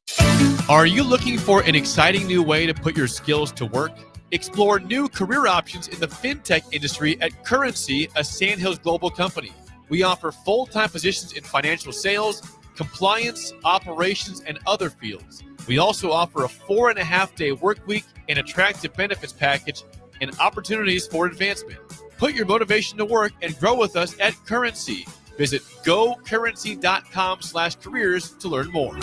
Are you looking for an exciting new way to put your skills to work? Explore new career options in the fintech industry at Currency, a Sandhills Global company. We offer full-time positions in financial sales, compliance, operations, and other fields. We also offer a 4.5-day work week, an attractive benefits package, and opportunities for advancement. Put your motivation to work and grow with us at Currency. Visit gocurrency.com/careers to learn more.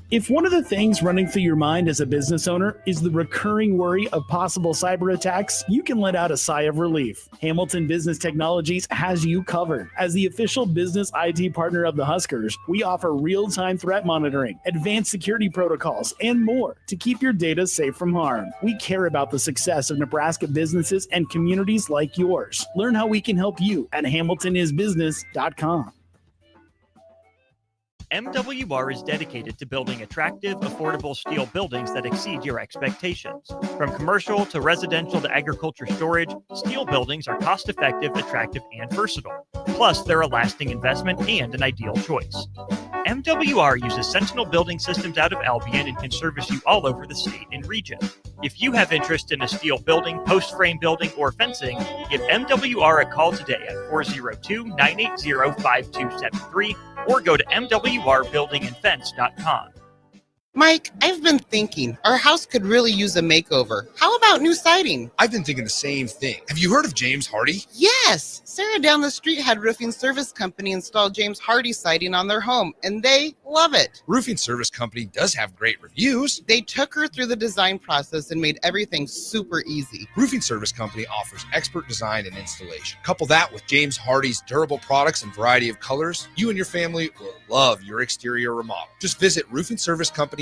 If one of the things running through your mind as a business owner is the recurring worry of possible cyber attacks, you can let out a sigh of relief. Hamilton Business Technologies has you covered. As the official business IT partner of the Huskers, we offer real-time threat monitoring, advanced security protocols, and more to keep your data safe from harm. We care about the success of Nebraska businesses and communities like yours. Learn how we can help you at hamiltonisbusiness.com. MWR is dedicated to building attractive, affordable steel buildings that exceed your expectations. From commercial to residential to agriculture storage, steel buildings are cost-effective, attractive, and versatile. Plus, they're a lasting investment and an ideal choice. MWR uses Sentinel Building Systems out of Albion and can service you all over the state and region. If you have interest in a steel building, post frame building, or fencing, give MWR a call today at 402-980-5273 or go to mwrbuildingandfence.com. Mike, I've been thinking our house could really use a makeover. How about new siding? I've been thinking the same thing. Have you heard of James Hardy? Yes! Sarah down the street had Roofing Service Company install James Hardy siding on their home, and they love it. Roofing Service Company does have great reviews. They took her through the design process and made everything super easy. Roofing Service Company offers expert design and installation. Couple that with James Hardy's durable products and variety of colors, you and your family will love your exterior remodel. Just visit roofingservicecompany.com.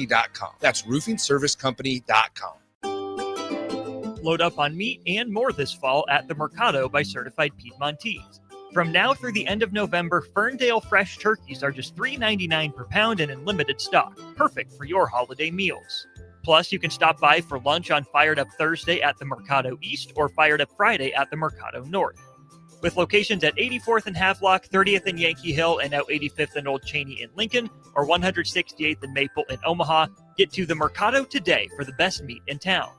That's roofingservicecompany.com. Load up on meat and more this fall at the Mercado by Certified Piedmontese. From now through the end of November, Ferndale fresh turkeys are just $3.99 per pound and in limited stock, perfect for your holiday meals. Plus, you can stop by for lunch on Fired Up Thursday at the Mercado East or Fired Up Friday at the Mercado North. With locations at 84th and Havelock, 30th and Yankee Hill, and now 85th and Old Cheney in Lincoln, or 168th and Maple in Omaha, get to the Mercado today for the best meat in town.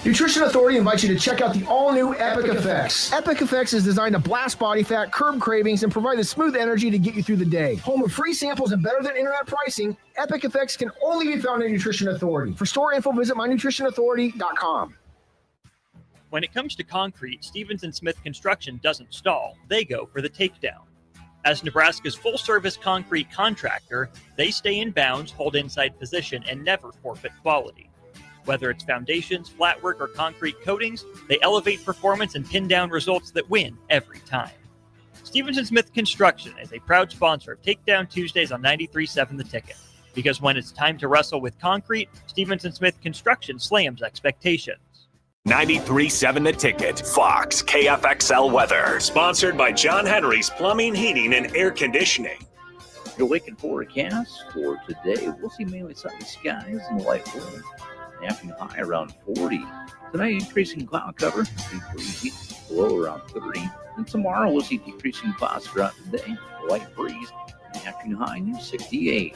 Nutrition Authority invites you to check out the all-new Epic Effects. Epic Effects is designed to blast body fat, curb cravings, and provide the smooth energy to get you through the day. Home of free samples and better than internet pricing, Epic Effects can only be found at Nutrition Authority. For store info, visit mynutritionauthority.com. When it comes to concrete, Stevens & Smith Construction doesn't stall. They go for the takedown. As Nebraska's full-service concrete contractor, they stay in bounds, hold inside position, and never forfeit quality. Whether it's foundations, flatwork, or concrete coatings, they elevate performance and pin down results that win every time. Stevens & Smith Construction is a proud sponsor of Takedown Tuesdays on 93.7 The Ticket. Because when it's time to wrestle with concrete, Stevens & Smith Construction slams expectations. 93.7 The Ticket. Fox KFXL weather. Sponsored by John Henry's Plumbing, Heating, and Air Conditioning. Your Lincoln forecast for today. We'll see mainly sunny skies and light wind. Afternoon high around 40. Tonight, increasing cloud cover. Breezy. Low around 30. And tomorrow, we'll see decreasing clouds throughout the day. Light breeze. Afternoon high near 68.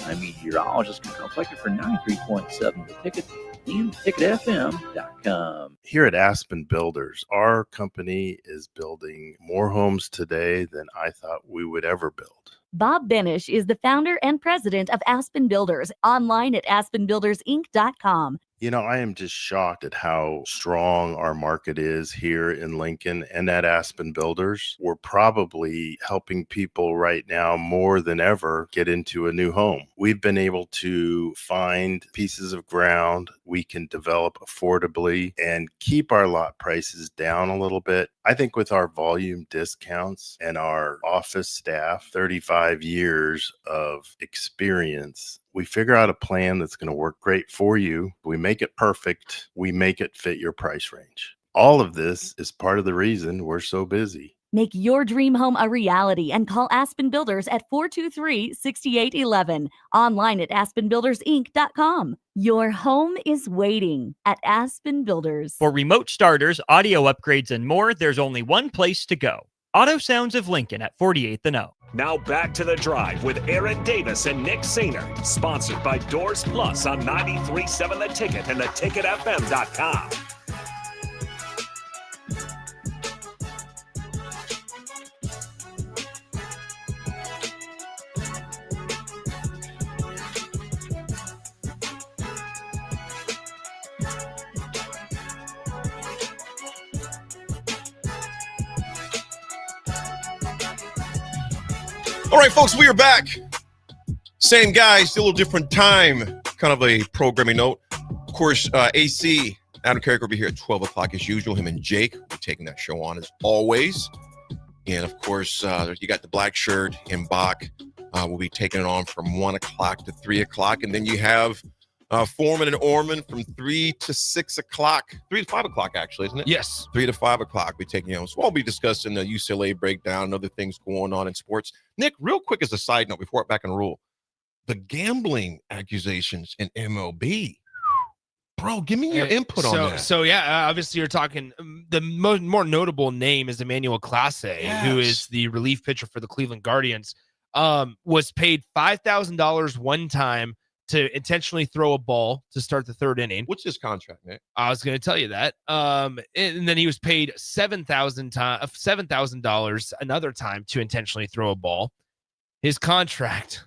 I'm meteorologist Kyle Flecker for 93.7 The Ticket. And ticketfm.com. Here at Aspen Builders, our company is building more homes today than I thought we would ever build. Bob Benish is the founder and president of Aspen Builders, online at aspenbuildersinc.com. You know, I am just shocked at how strong our market is here in Lincoln and at Aspen Builders. We're probably helping people right now more than ever get into a new home. We've been able to find pieces of ground we can develop affordably and keep our lot prices down a little bit. I think with our volume discounts and our office staff, 35 years of experience, we figure out a plan that's going to work great for you. We make it perfect. We make it fit your price range. All of this is part of the reason we're so busy. Make your dream home a reality and call Aspen Builders at 423-6811. Online at aspenbuildersinc.com. Your home is waiting at Aspen Builders. For remote starters, audio upgrades, and more, there's only one place to go. Auto Sounds of Lincoln at 48th and O. Now back to the drive with Aaron Davis and Nick Sainer. Sponsored by Doors Plus on 93.7 The Ticket and theticketfm.com. All right, folks, we are back. Same guy, still a little different time. Kind of a programming note. Of course, AC, Adam Carrick will be here at 12 o'clock as usual. Him and Jake will be taking that show on as always. And, of course, you got the black shirt and Bach. We'll be taking it on from 1 o'clock to 3 o'clock. And then you have Foreman and Orman from 3 to 6 o'clock. 3 to 5 o'clock, actually, isn't it? Yes. 3 to 5 o'clock. We're taking you on. So I'll be discussing the UCLA breakdown and other things going on in sports. Nick, real quick as a side note before I back and rule, the gambling accusations in MLB. Bro, give me your input on that. So yeah, obviously you're talking. The more notable name is Emmanuel Clase, who is the relief pitcher for the Cleveland Guardians. Was paid $5,000 one time to intentionally throw a ball to start the third inning. What's his contract, Nick? I was going to tell you that. And then he was paid $7,000 another time to intentionally throw a ball. His contract,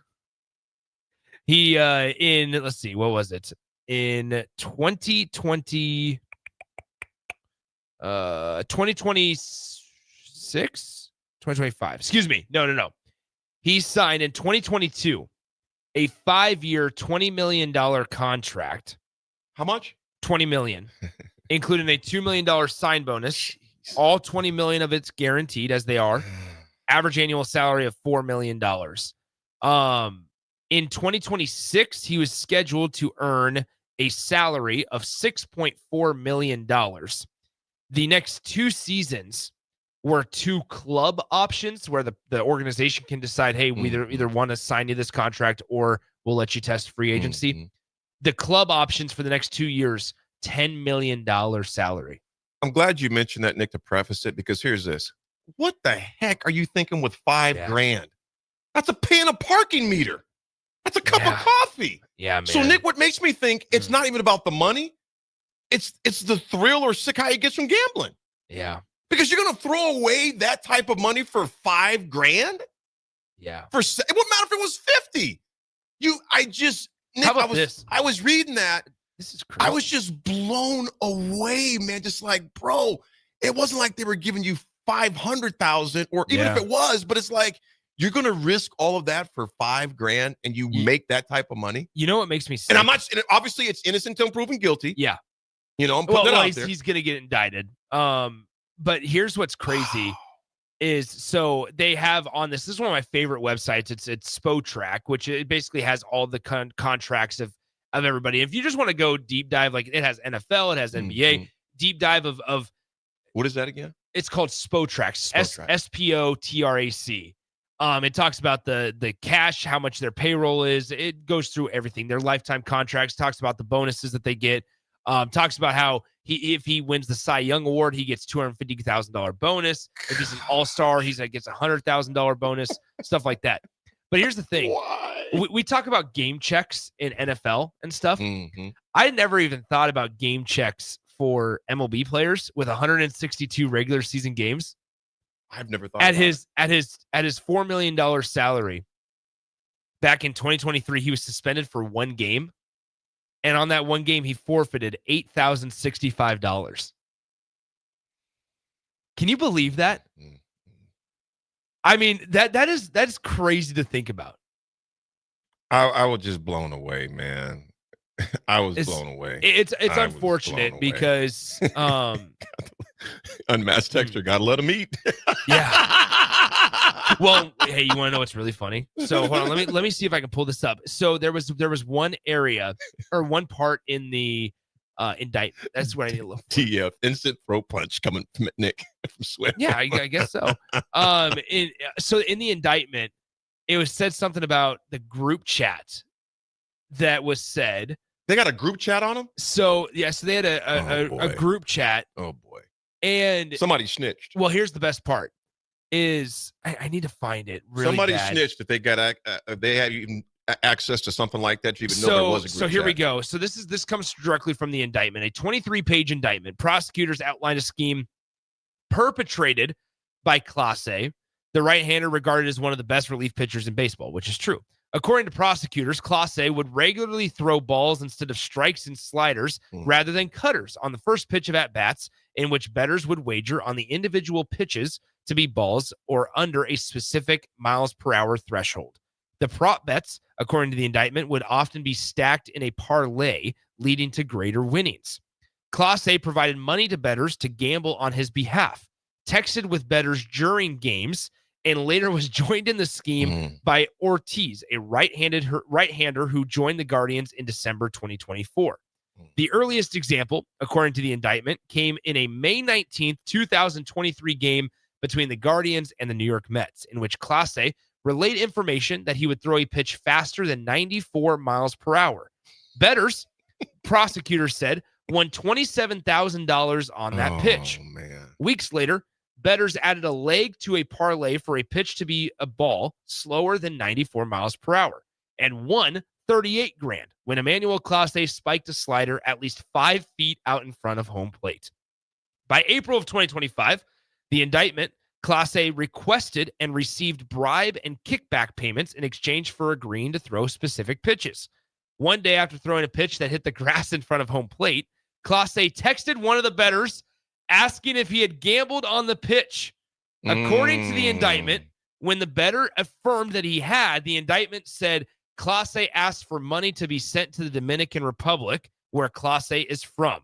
let's see, what was it? In 2026, 2025. Excuse me. No. He signed in 2022 a 5-year, $20 million contract. How much? $20 million, including a $2 million sign bonus. Jeez. All $20 million of it's guaranteed, as they are. Average annual salary of $4 million. In 2026, he was scheduled to earn a salary of $6.4 million. The next 2 seasons were 2 club options where the organization can decide, hey, we either want to sign you this contract or we'll let you test free agency. Mm-hmm. The club options for the next 2 years, $10 million salary. I'm glad you mentioned that, Nick, to preface it, because here's this. What the heck are you thinking with $5,000? That's a paying a parking meter. That's a cup of coffee. Yeah, man. So, Nick, what makes me think it's not even about the money. It's the thrill or sick high he gets from gambling. Yeah. Because you're going to throw away that type of money for $5,000? Yeah. It wouldn't matter if it was 50. Nick, how about this? I was reading that. This is crazy. I was just blown away, man. Just like, bro, it wasn't like they were giving you $500,000, or even if it was, but it's like, you're going to risk all of that for $5,000 and you make that type of money. You know what makes me sick? And I'm not, obviously it's innocent until proven guilty. Yeah. You know, I'm putting it out there. He's going to get indicted. But here's what's crazy is, so they have on this is one of my favorite websites. It's Spotrac, which it basically has all the contracts of everybody. If you just want to go deep dive, like it has NFL, it has NBA, deep dive of what is that again? It's called Spotrac, SPOTRAC. It talks about the cash, how much their payroll is. It goes through everything, their lifetime contracts, talks about the bonuses that they get, talks about how if he wins the Cy Young Award, he gets $250,000 bonus. If he's an all-star, he gets $100,000 bonus, stuff like that. But here's the thing. We talk about game checks in NFL and stuff. Mm-hmm. I never even thought about game checks for MLB players with 162 regular season games. I've never thought at his $4 million salary back in 2023, he was suspended for 1 game. And on that 1 game, he forfeited $8,065. Can you believe that? I mean, that's crazy to think about. I was just blown away, man. I was blown away. It's unfortunate because Unmasked Texture, gotta let him eat. Yeah. Well, hey, you want to know what's really funny? So hold on, let me see if I can pull this up. So there was one area or one part in the indictment. That's what I need to look for. TF, instant throat punch coming from Nick from Swift. Yeah, I guess so. So in the indictment, it was said something about the group chat that was said. They got a group chat on them? So they had a group chat. Oh boy. And somebody snitched. Well, here's the best part is I need to find it really somebody bad. Snitched if they got they had even access to something like that. You even know there was a group So here chat. we go. So this comes directly from the indictment, a 23-page indictment. Prosecutors outlined a scheme perpetrated by Clase, the right-hander regarded as one of the best relief pitchers in baseball, which is true. According to prosecutors, Clase would regularly throw balls instead of strikes and sliders rather than cutters on the first pitch of at-bats, in which bettors would wager on the individual pitches to be balls or under a specific miles per hour threshold. The prop bets, according to the indictment, would often be stacked in a parlay, leading to greater winnings. Clase provided money to bettors to gamble on his behalf, texted with bettors during games, and later was joined in the scheme by Ortiz, a right-hander who joined the Guardians in December 2024. The earliest example, according to the indictment, came in a May 19th, 2023 game between the Guardians and the New York Mets, in which Clase relayed information that he would throw a pitch faster than 94 miles per hour. Bettors, prosecutors said, won $27,000 on that pitch. Man. Weeks later, bettors added a leg to a parlay for a pitch to be a ball slower than 94 miles per hour and won $38,000 when Emmanuel Clase spiked a slider at least 5 feet out in front of home plate. By April of 2025, the indictment, Clase requested and received bribe and kickback payments in exchange for agreeing to throw specific pitches. One day after throwing a pitch that hit the grass in front of home plate, Clase texted one of the bettors asking if he had gambled on the pitch. According to the indictment, when the bettor affirmed that he had, the indictment said Clase asked for money to be sent to the Dominican Republic, where Clase is from,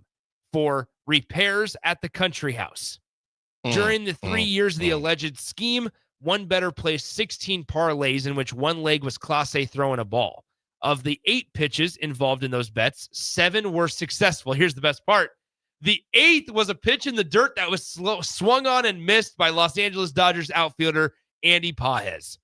for repairs at the country house. During the 3 years of the alleged scheme, one bettor placed 16 parlays in which one leg was Clase throwing a ball. Of the 8 pitches involved in those bets, 7 were successful. Here's the best part. The 8th was a pitch in the dirt that was swung on and missed by Los Angeles Dodgers outfielder Andy Pages.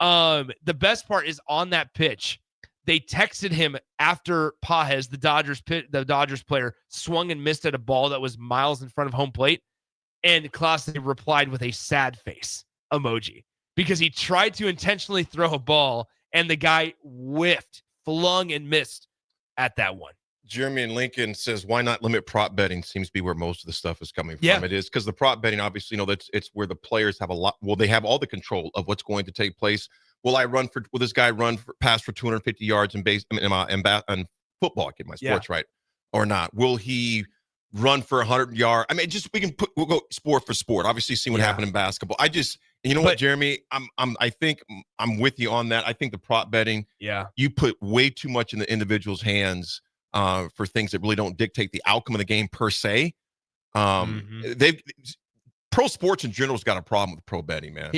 The best part is on that pitch, they texted him after Pages, the Dodgers player, swung and missed at a ball that was miles in front of home plate. And Clase replied with a sad face emoji because he tried to intentionally throw a ball and the guy whiffed, flung, and missed at that one. Jeremy in Lincoln says, why not limit prop betting? Seems to be where most of the stuff is coming from. Yeah. It is because the prop betting, obviously, that's it's where the players have a lot. Well, they have all the control of what's going to take place. Will this guy pass for 250 yards in football? Get my sports right or not? Will he run for 100 yards? I mean, we'll go sport for sport. Obviously, see what happened in basketball. What, Jeremy? I think I'm with you on that. I think the prop betting, you put way too much in the individual's hands for things that really don't dictate the outcome of the game per se. Pro sports in general has got a problem with pro betting, man.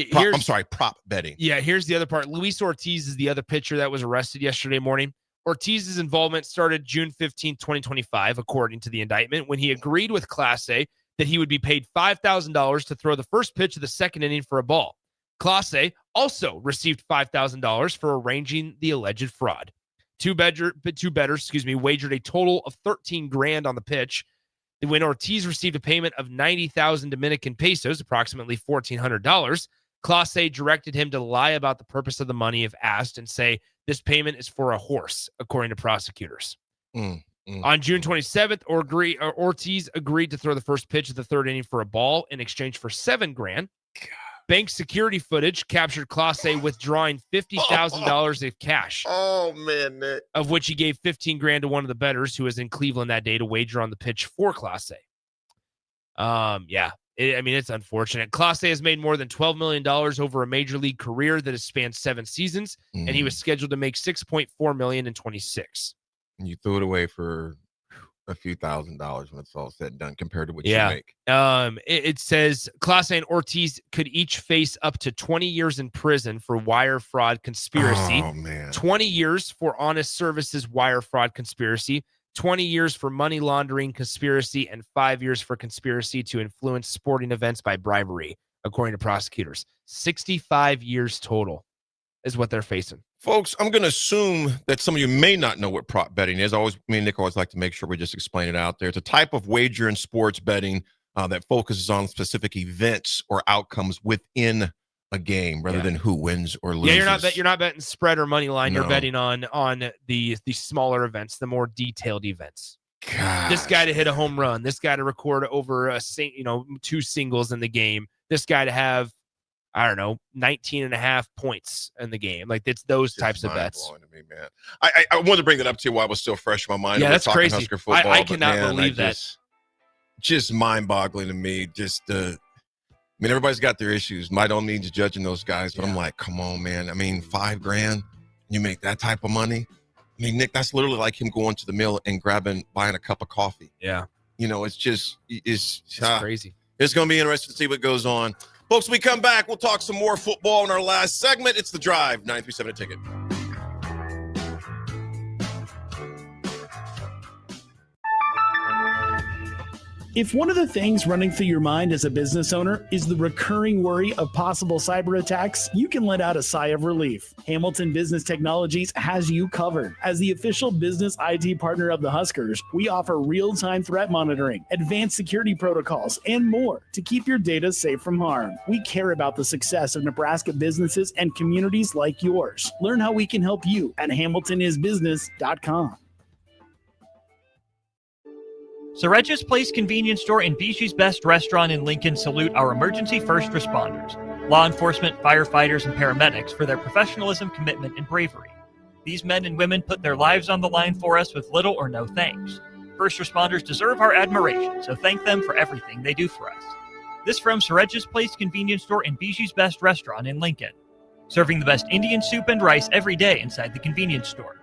Prop betting. Yeah, here's the other part. Luis Ortiz is the other pitcher that was arrested yesterday morning. Ortiz's involvement started June 15, 2025, according to the indictment, when he agreed with Clase that he would be paid $5,000 to throw the first pitch of the second inning for a ball. Clase also received $5,000 for arranging the alleged fraud. Two bettors, wagered a total of $13,000 on the pitch. When Ortiz received a payment of 90,000 Dominican pesos, approximately $1,400, Clase directed him to lie about the purpose of the money if asked and say this payment is for a horse, according to prosecutors. On June 27th, Ortiz agreed to throw the first pitch of the third inning for a ball in exchange for $7,000. Bank security footage captured Clase withdrawing $50,000 of cash. Oh, man, Nick. Of which he gave $15,000 to one of the bettors who was in Cleveland that day to wager on the pitch for Clase. It's unfortunate. Clase has made more than $12 million over a major league career that has spanned 7 seasons, and he was scheduled to make $6.4 million in 26. And you threw it away for a few $1,000s when it's all said and done compared to what you make. It says Clase and Ortiz could each face up to 20 years in prison for wire fraud conspiracy. Oh, man. 20 years for honest services wire fraud conspiracy. 20 years for money laundering conspiracy, and 5 years for conspiracy to influence sporting events by bribery, according to prosecutors. 65 years total is what they're facing. Folks, I'm going to assume that some of you may not know what prop betting is. Me and Nick always like to make sure we just explain it out there. It's a type of wager in sports betting that focuses on specific events or outcomes within a game rather than who wins or loses. Yeah, you're not betting spread or money line. No. You're betting on the smaller events, the more detailed events. God. This guy to hit a home run, this guy to record over 2 singles in the game, this guy to have 19.5 points in the game. Like, it's those types of bets. To me, man. I wanted to bring that up to you while it was still fresh in my mind. Yeah, that's crazy. Husker football, I cannot believe that. Just mind-boggling to me. Everybody's got their issues. By no means judging those guys, but I'm like, come on, man. I mean, $5,000, you make that type of money. I mean, Nick, that's literally like him going to the mill and buying a cup of coffee. Yeah. It's crazy. It's going to be interesting to see what goes on. Folks, when we come back, we'll talk some more football in our last segment. It's The Drive, 937 Ticket. If one of the things running through your mind as a business owner is the recurring worry of possible cyber attacks, you can let out a sigh of relief. Hamilton Business Technologies has you covered. As the official business IT partner of the Huskers, we offer real-time threat monitoring, advanced security protocols, and more to keep your data safe from harm. We care about the success of Nebraska businesses and communities like yours. Learn how we can help you at hamiltonisbusiness.com. Soregis Place Convenience Store and Biju's Best Restaurant in Lincoln salute our emergency first responders, law enforcement, firefighters, and paramedics for their professionalism, commitment, and bravery. These men and women put their lives on the line for us with little or no thanks. First responders deserve our admiration, so thank them for everything they do for us. This from Soregis Place Convenience Store and Biju's Best Restaurant in Lincoln. Serving the best Indian soup and rice every day inside the convenience store.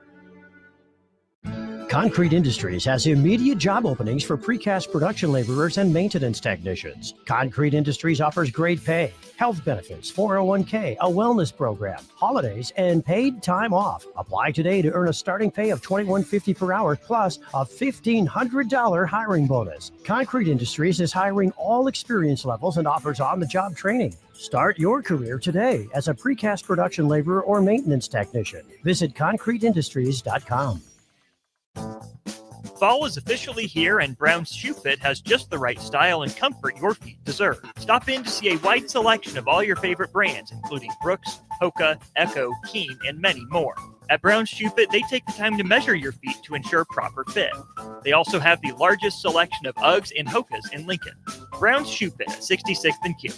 Concrete Industries has immediate job openings for precast production laborers and maintenance technicians. Concrete Industries offers great pay, health benefits, 401k, a wellness program, holidays, and paid time off. Apply today to earn a starting pay of $21.50 per hour plus a $1,500 hiring bonus. Concrete Industries is hiring all experience levels and offers on-the-job training. Start your career today as a precast production laborer or maintenance technician. Visit concreteindustries.com. Fall is officially here, and Brown's Shoe Fit has just the right style and comfort your feet deserve. Stop in to see a wide selection of all your favorite brands, including Brooks, Hoka, Echo, Keen, and many more. At Brown's Shoe Fit, they take the time to measure your feet to ensure proper fit. They also have the largest selection of Uggs and Hokas in Lincoln. Brown's Shoe Fit at 66th and Q.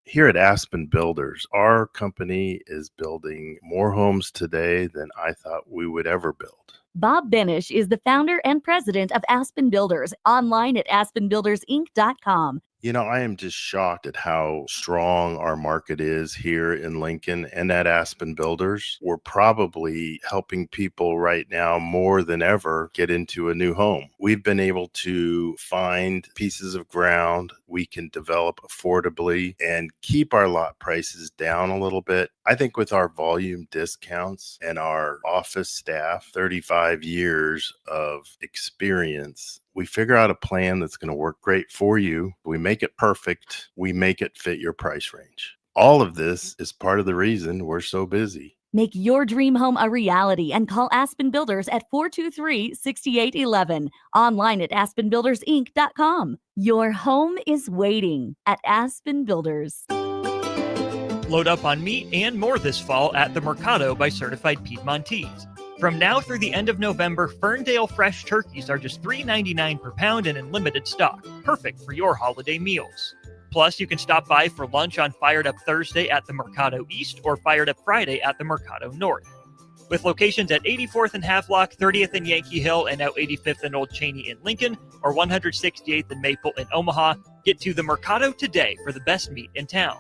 Here at Aspen Builders, our company is building more homes today than I thought we would ever build. Bob Benish is the founder and president of Aspen Builders, online at aspenbuildersinc.com. You know, I am just shocked at how strong our market is here in Lincoln and at Aspen Builders. We're probably helping people right now more than ever get into a new home. We've been able to find pieces of ground we can develop affordably and keep our lot prices down a little bit. I think with our volume discounts and our office staff, 35 years of experience, we figure out a plan that's going to work great for you. We make it perfect. We make it fit your price range. All of this is part of the reason we're so busy. Make your dream home a reality and call Aspen Builders at 423-6811. Online at aspenbuildersinc.com. Your home is waiting at Aspen Builders. Load up on meat and more this fall at the Mercado by Certified Piedmontese. From now through the end of November, Ferndale fresh turkeys are just $3.99 per pound and in limited stock, perfect for your holiday meals. Plus, you can stop by for lunch on Fired Up Thursday at the Mercado East or Fired Up Friday at the Mercado North. With locations at 84th and Havelock, 30th and Yankee Hill, and now 85th and Old Cheney in Lincoln, or 168th and Maple in Omaha, get to the Mercado today for the best meat in town.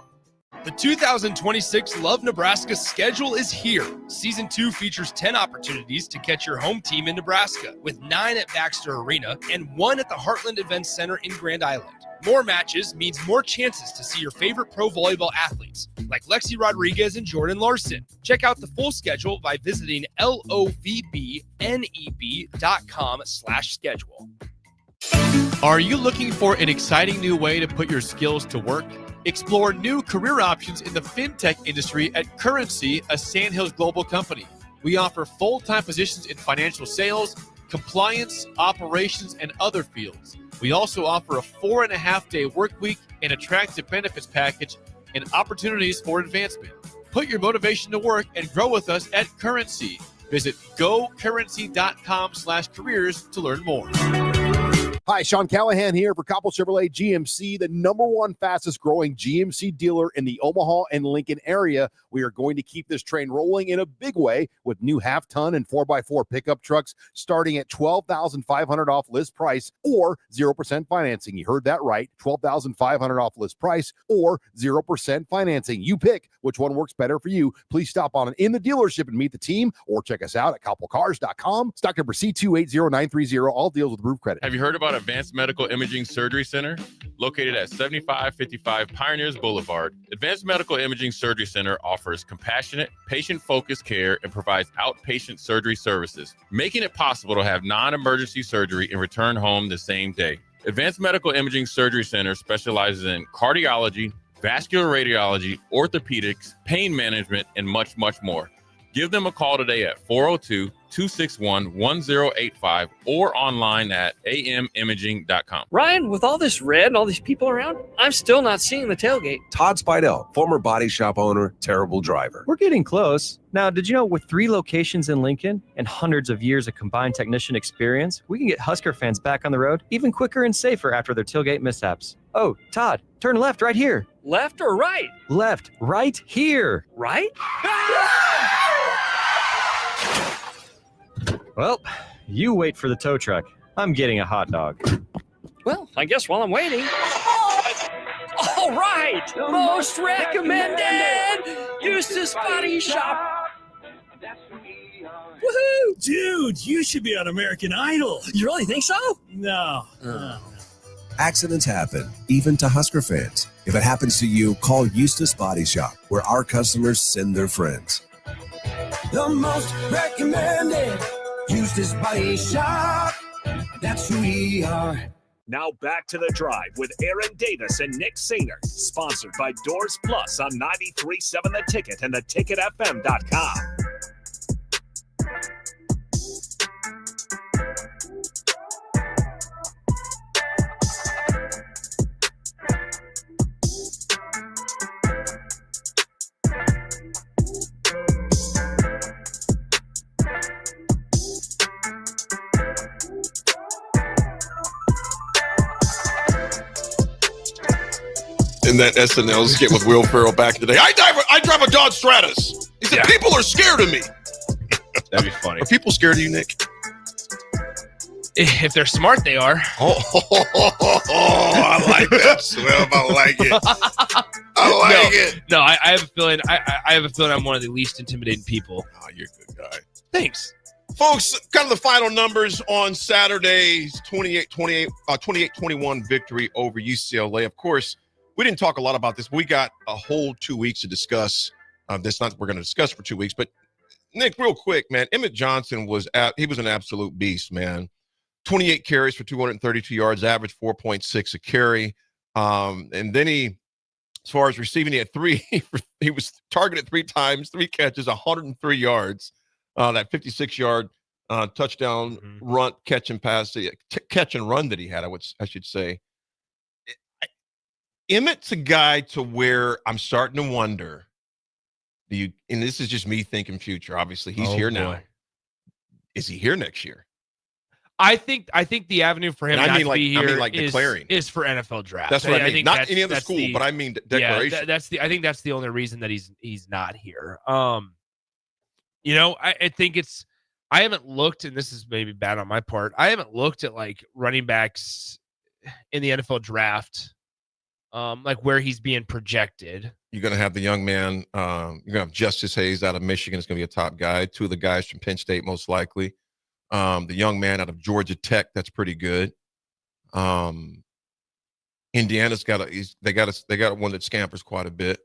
The 2026 Love Nebraska schedule is here. Season 2 features 10 opportunities to catch your home team in Nebraska, with 9 at Baxter Arena and 1 at the Heartland Events Center in Grand Island. More matches means more chances to see your favorite pro volleyball athletes, like Lexi Rodriguez and Jordan Larson. Check out the full schedule by visiting lovbneb.com/schedule. Are you looking for an exciting new way to put your skills to work? Explore new career options in the fintech industry at Currency, a Sandhills Global company. We offer full-time positions in financial sales, compliance, operations, and other fields. We also offer a 4.5-day work week, an attractive benefits package, and opportunities for advancement. Put your motivation to work and grow with us at Currency. Visit gocurrency.com/careers to learn more. Hi, Sean Callahan here for Coppell Chevrolet GMC, the #1 fastest growing GMC dealer in the Omaha and Lincoln area. We are going to keep this train rolling in a big way with new half-ton and 4x4 pickup trucks starting at $12,500 off list price or 0% financing. You heard that right, $12,500 off list price or 0% financing. You pick which one works better for you. Please stop on in the dealership and meet the team or check us out at CoppellCars.com. Stock number C280930. All deals with approved credit. Have you heard about Advanced Medical Imaging Surgery Center? Located at 7555 Pioneers Boulevard, Advanced Medical Imaging Surgery Center offers compassionate, patient-focused care and provides outpatient surgery services, making it possible to have non-emergency surgery and return home the same day. Advanced Medical Imaging Surgery Center specializes in cardiology, vascular radiology, orthopedics, pain management, and much, much more. Give them a call today at 402-261-1085 or online at amimaging.com. Ryan, with all this red and all these people around, I'm still not seeing the tailgate. Todd Spidell, former body shop owner, terrible driver. We're getting close. Now, did you know with 3 locations in Lincoln and hundreds of years of combined technician experience, we can get Husker fans back on the road even quicker and safer after their tailgate mishaps? Oh, Todd, turn left right here. Left or right? Left, right here. Right? Well, you wait for the tow truck. I'm getting a hot dog. Well, I guess while I'm waiting. All right, most recommended Eustace Body Shop. Woohoo! Dude, you should be on American Idol. You really think so? No. Accidents happen, even to Husker fans. If it happens to you, call Eustace Body Shop, where our customers send their friends. The most recommended Eustace Body Shop. That's who we are. Now back to the drive with Aaron Davis and Nick Sainer, sponsored by Doors Plus on 93.7 The Ticket and theticketfm.com. In that SNL skit with Will Ferrell back in the day. I drive a Dodge Stratus. He said, people are scared of me. That'd be funny. Are people scared of you, Nick? If they're smart, they are. Oh, I like that, Swell. I like it. I like it. No, I have a feeling. I have a feeling I'm one of the least intimidating people. Oh, you're a good guy. Thanks. Folks, kind of the final numbers on Saturday's 28-21 victory over UCLA. Of course, we didn't talk a lot about this. We got a whole 2 weeks to discuss. That's not what we're going to discuss for 2 weeks. But, Nick, real quick, man, Emmett Johnson was an absolute beast, man. 28 carries for 232 yards, average 4.6 a carry. And then he, as far as receiving, he had 3. He was targeted 3 times, 3 catches, 103 yards. That 56-yard touchdown run, catch and run that he had, I should say. Emmett's a guy to where I'm starting to wonder, and this is just me thinking future. Obviously, he's here now. Is he here next year? I think the avenue for him not to be here is for NFL draft. That's what I mean. Not any other school, but I mean declaration. Yeah, I think that's the only reason that he's not here. I think I haven't looked, and this is maybe bad on my part. I haven't looked at like running backs in the NFL draft. Like where he's being projected. You're going to have the young man. You're going to have Justice Hayes out of Michigan. Is going to be a top guy. 2 of the guys from Penn State, most likely. The young man out of Georgia Tech. That's pretty good. Indiana's they got one that scampers quite a bit.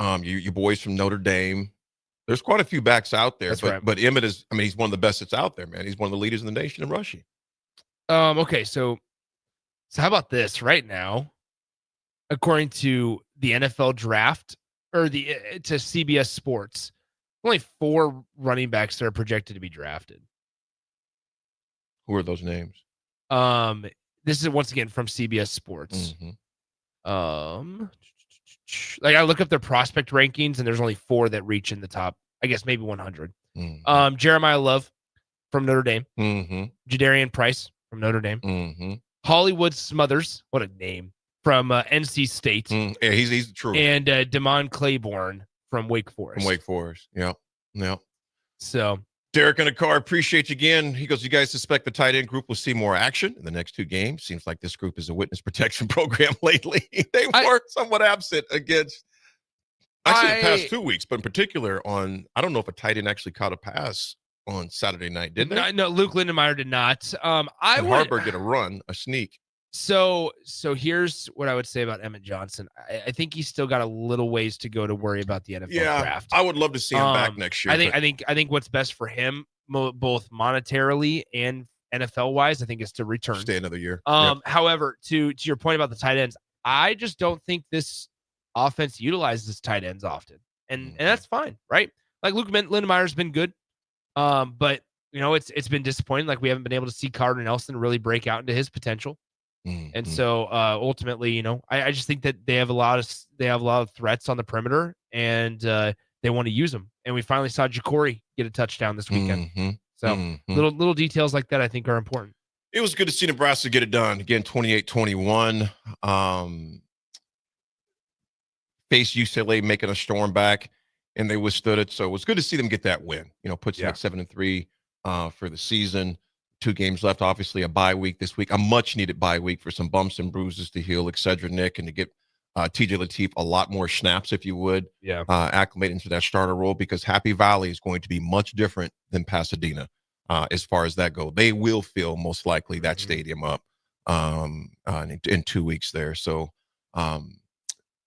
Your boys from Notre Dame. There's quite a few backs out there. But Emmett he's one of the best that's out there, man. He's one of the leaders in the nation in rushing. Okay, so how about this right now? According to the NFL draft to CBS Sports, only 4 running backs that are projected to be drafted. Who are those names? This is once again from CBS Sports. Like I look up their prospect rankings, and there's only 4 that reach in the top. I guess maybe 100. Jeremiah Love from Notre Dame. Jadarian Price from Notre Dame. Hollywood Smothers, what a name, from NC State. Yeah, he's the truth. And Damon Claiborne from Wake Forest. Yeah. So Derek in the car, appreciate you again. He goes, you guys suspect the tight end group will see more action in the next 2 games? Seems like this group is a witness protection program lately. They were somewhat absent against the past 2 weeks, but in particular I don't know if a tight end actually caught a pass on Saturday night, did they? No, Luke Lindenmeyer did not. Harburg did a sneak. So here's what I would say about Emmett Johnson. I think he's still got a little ways to go to worry about the NFL draft. I would love to see him back next year. I think what's best for him, both monetarily and NFL wise, I think is to return. Stay another year. However, to your point about the tight ends, I just don't think this offense utilizes tight ends often. And that's fine, right? Like Luke Lindemeyer's been good. But it's been disappointing. Like we haven't been able to see Carter Nelson really break out into his potential. And so ultimately, I just think that they have a lot of threats on the perimeter, and they want to use them. And we finally saw Ja'Cory get a touchdown this weekend. So little details like that I think are important. It was good to see Nebraska get it done. Again, 28-21. Faced UCLA making a storm back, and they withstood it. So it was good to see them get that win. Puts them at 7-3 for the season. 2 games left, obviously a bye week this week, a much-needed bye week for some bumps and bruises to heal, etc. Nick, and to get TJ Lateef a lot more snaps, if you would, acclimate into that starter role, because Happy Valley is going to be much different than Pasadena as far as that goes. They will fill, most likely, that stadium up in 2 weeks there. So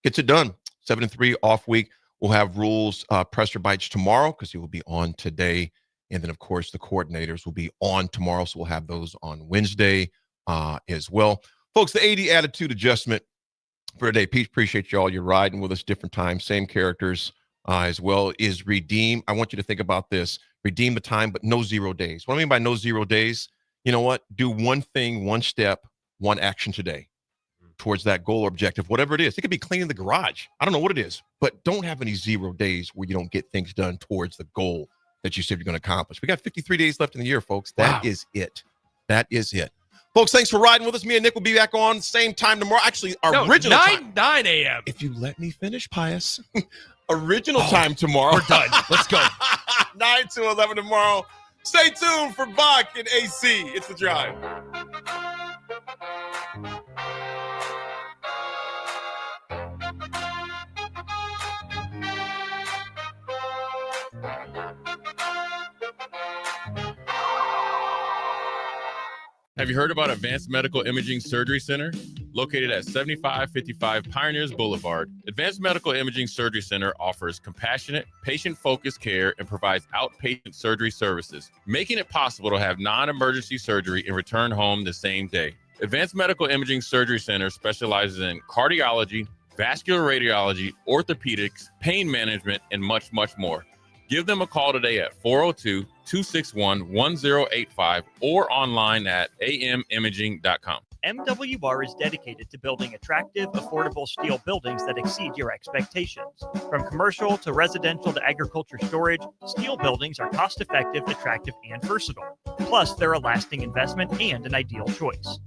gets it done. 7-3 off week. We'll have Rules presser bites tomorrow because he will be on today. And then, of course, the coordinators will be on tomorrow. So we'll have those on Wednesday as well. Folks, the AD attitude adjustment for today. Pete, appreciate y'all. You're riding with us different times, same characters as well, is redeem. I want you to think about this. Redeem the time, but no 0 days. What I mean by no 0 days, you know what? Do one thing, one step, one action today towards that goal or objective, whatever it is. It could be cleaning the garage. I don't know what it is, but don't have any 0 days where you don't get things done towards the goal that you said you're going to accomplish. We got 53 days left in the year, folks. That is it. That is it. Folks, thanks for riding with us. Me and Nick will be back on same time tomorrow. Actually, original time. 9 a.m. If you let me finish, Pius. Original time tomorrow. We're done. Let's go. 9 to 11 tomorrow. Stay tuned for Bach and AC. It's The Drive. Have you heard about Advanced Medical Imaging Surgery Center? Located at 7555 Pioneers Boulevard, Advanced Medical Imaging Surgery Center offers compassionate, patient-focused care and provides outpatient surgery services, making it possible to have non-emergency surgery and return home the same day. Advanced Medical Imaging Surgery Center specializes in cardiology, vascular radiology, orthopedics, pain management, and much, much more. Give them a call today at 402-261-1085 or online at amimaging.com. MWR is dedicated to building attractive, affordable steel buildings that exceed your expectations. From commercial to residential to agriculture storage, steel buildings are cost-effective, attractive, and versatile. Plus, they're a lasting investment and an ideal choice.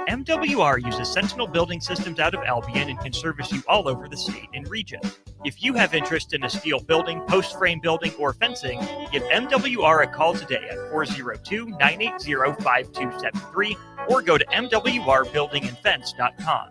MWR uses Sentinel Building Systems out of Albion and can service you all over the state and region. If you have interest in a steel building, post-frame building, or fencing, give MWR a call today at 402-980-5273 or go to mwrbuildingandfence.com.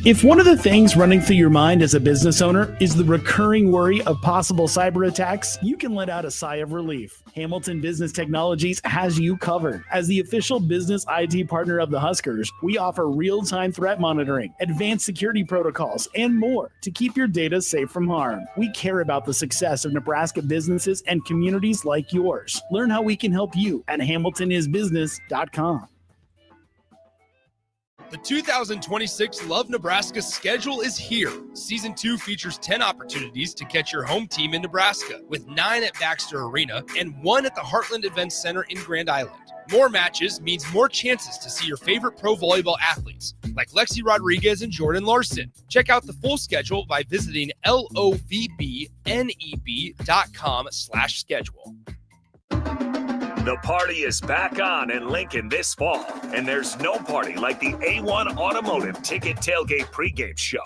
If one of the things running through your mind as a business owner is the recurring worry of possible cyber attacks, you can let out a sigh of relief. Hamilton Business Technologies has you covered. As the official business IT partner of the Huskers, we offer real-time threat monitoring, advanced security protocols, and more to keep your data safe from harm. We care about the success of Nebraska businesses and communities like yours. Learn how we can help you at hamiltonisbusiness.com. The 2026 Love Nebraska schedule is here. Season 2 features 10 opportunities to catch your home team in Nebraska, with 9 at Baxter Arena and 1 at the Heartland Events Center in Grand Island. More matches means more chances to see your favorite pro volleyball athletes, like Lexi Rodriguez and Jordan Larson. Check out the full schedule by visiting lovbneb.com/schedule. The party is back on in Lincoln this fall, and there's no party like the A1 Automotive Ticket Tailgate pregame show.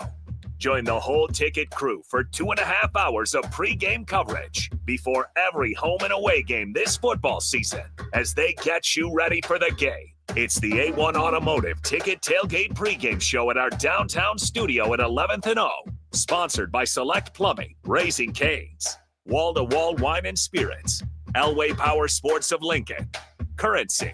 Join the whole ticket crew for 2.5 hours of pregame coverage before every home and away game this football season as they get you ready for the game. It's the A1 Automotive Ticket Tailgate pregame show at our downtown studio at 11th and O. Sponsored by Select Plumbing, Raising Cane's, Wall to Wall Wine and Spirits, Elway Power Sports of Lincoln, Currency,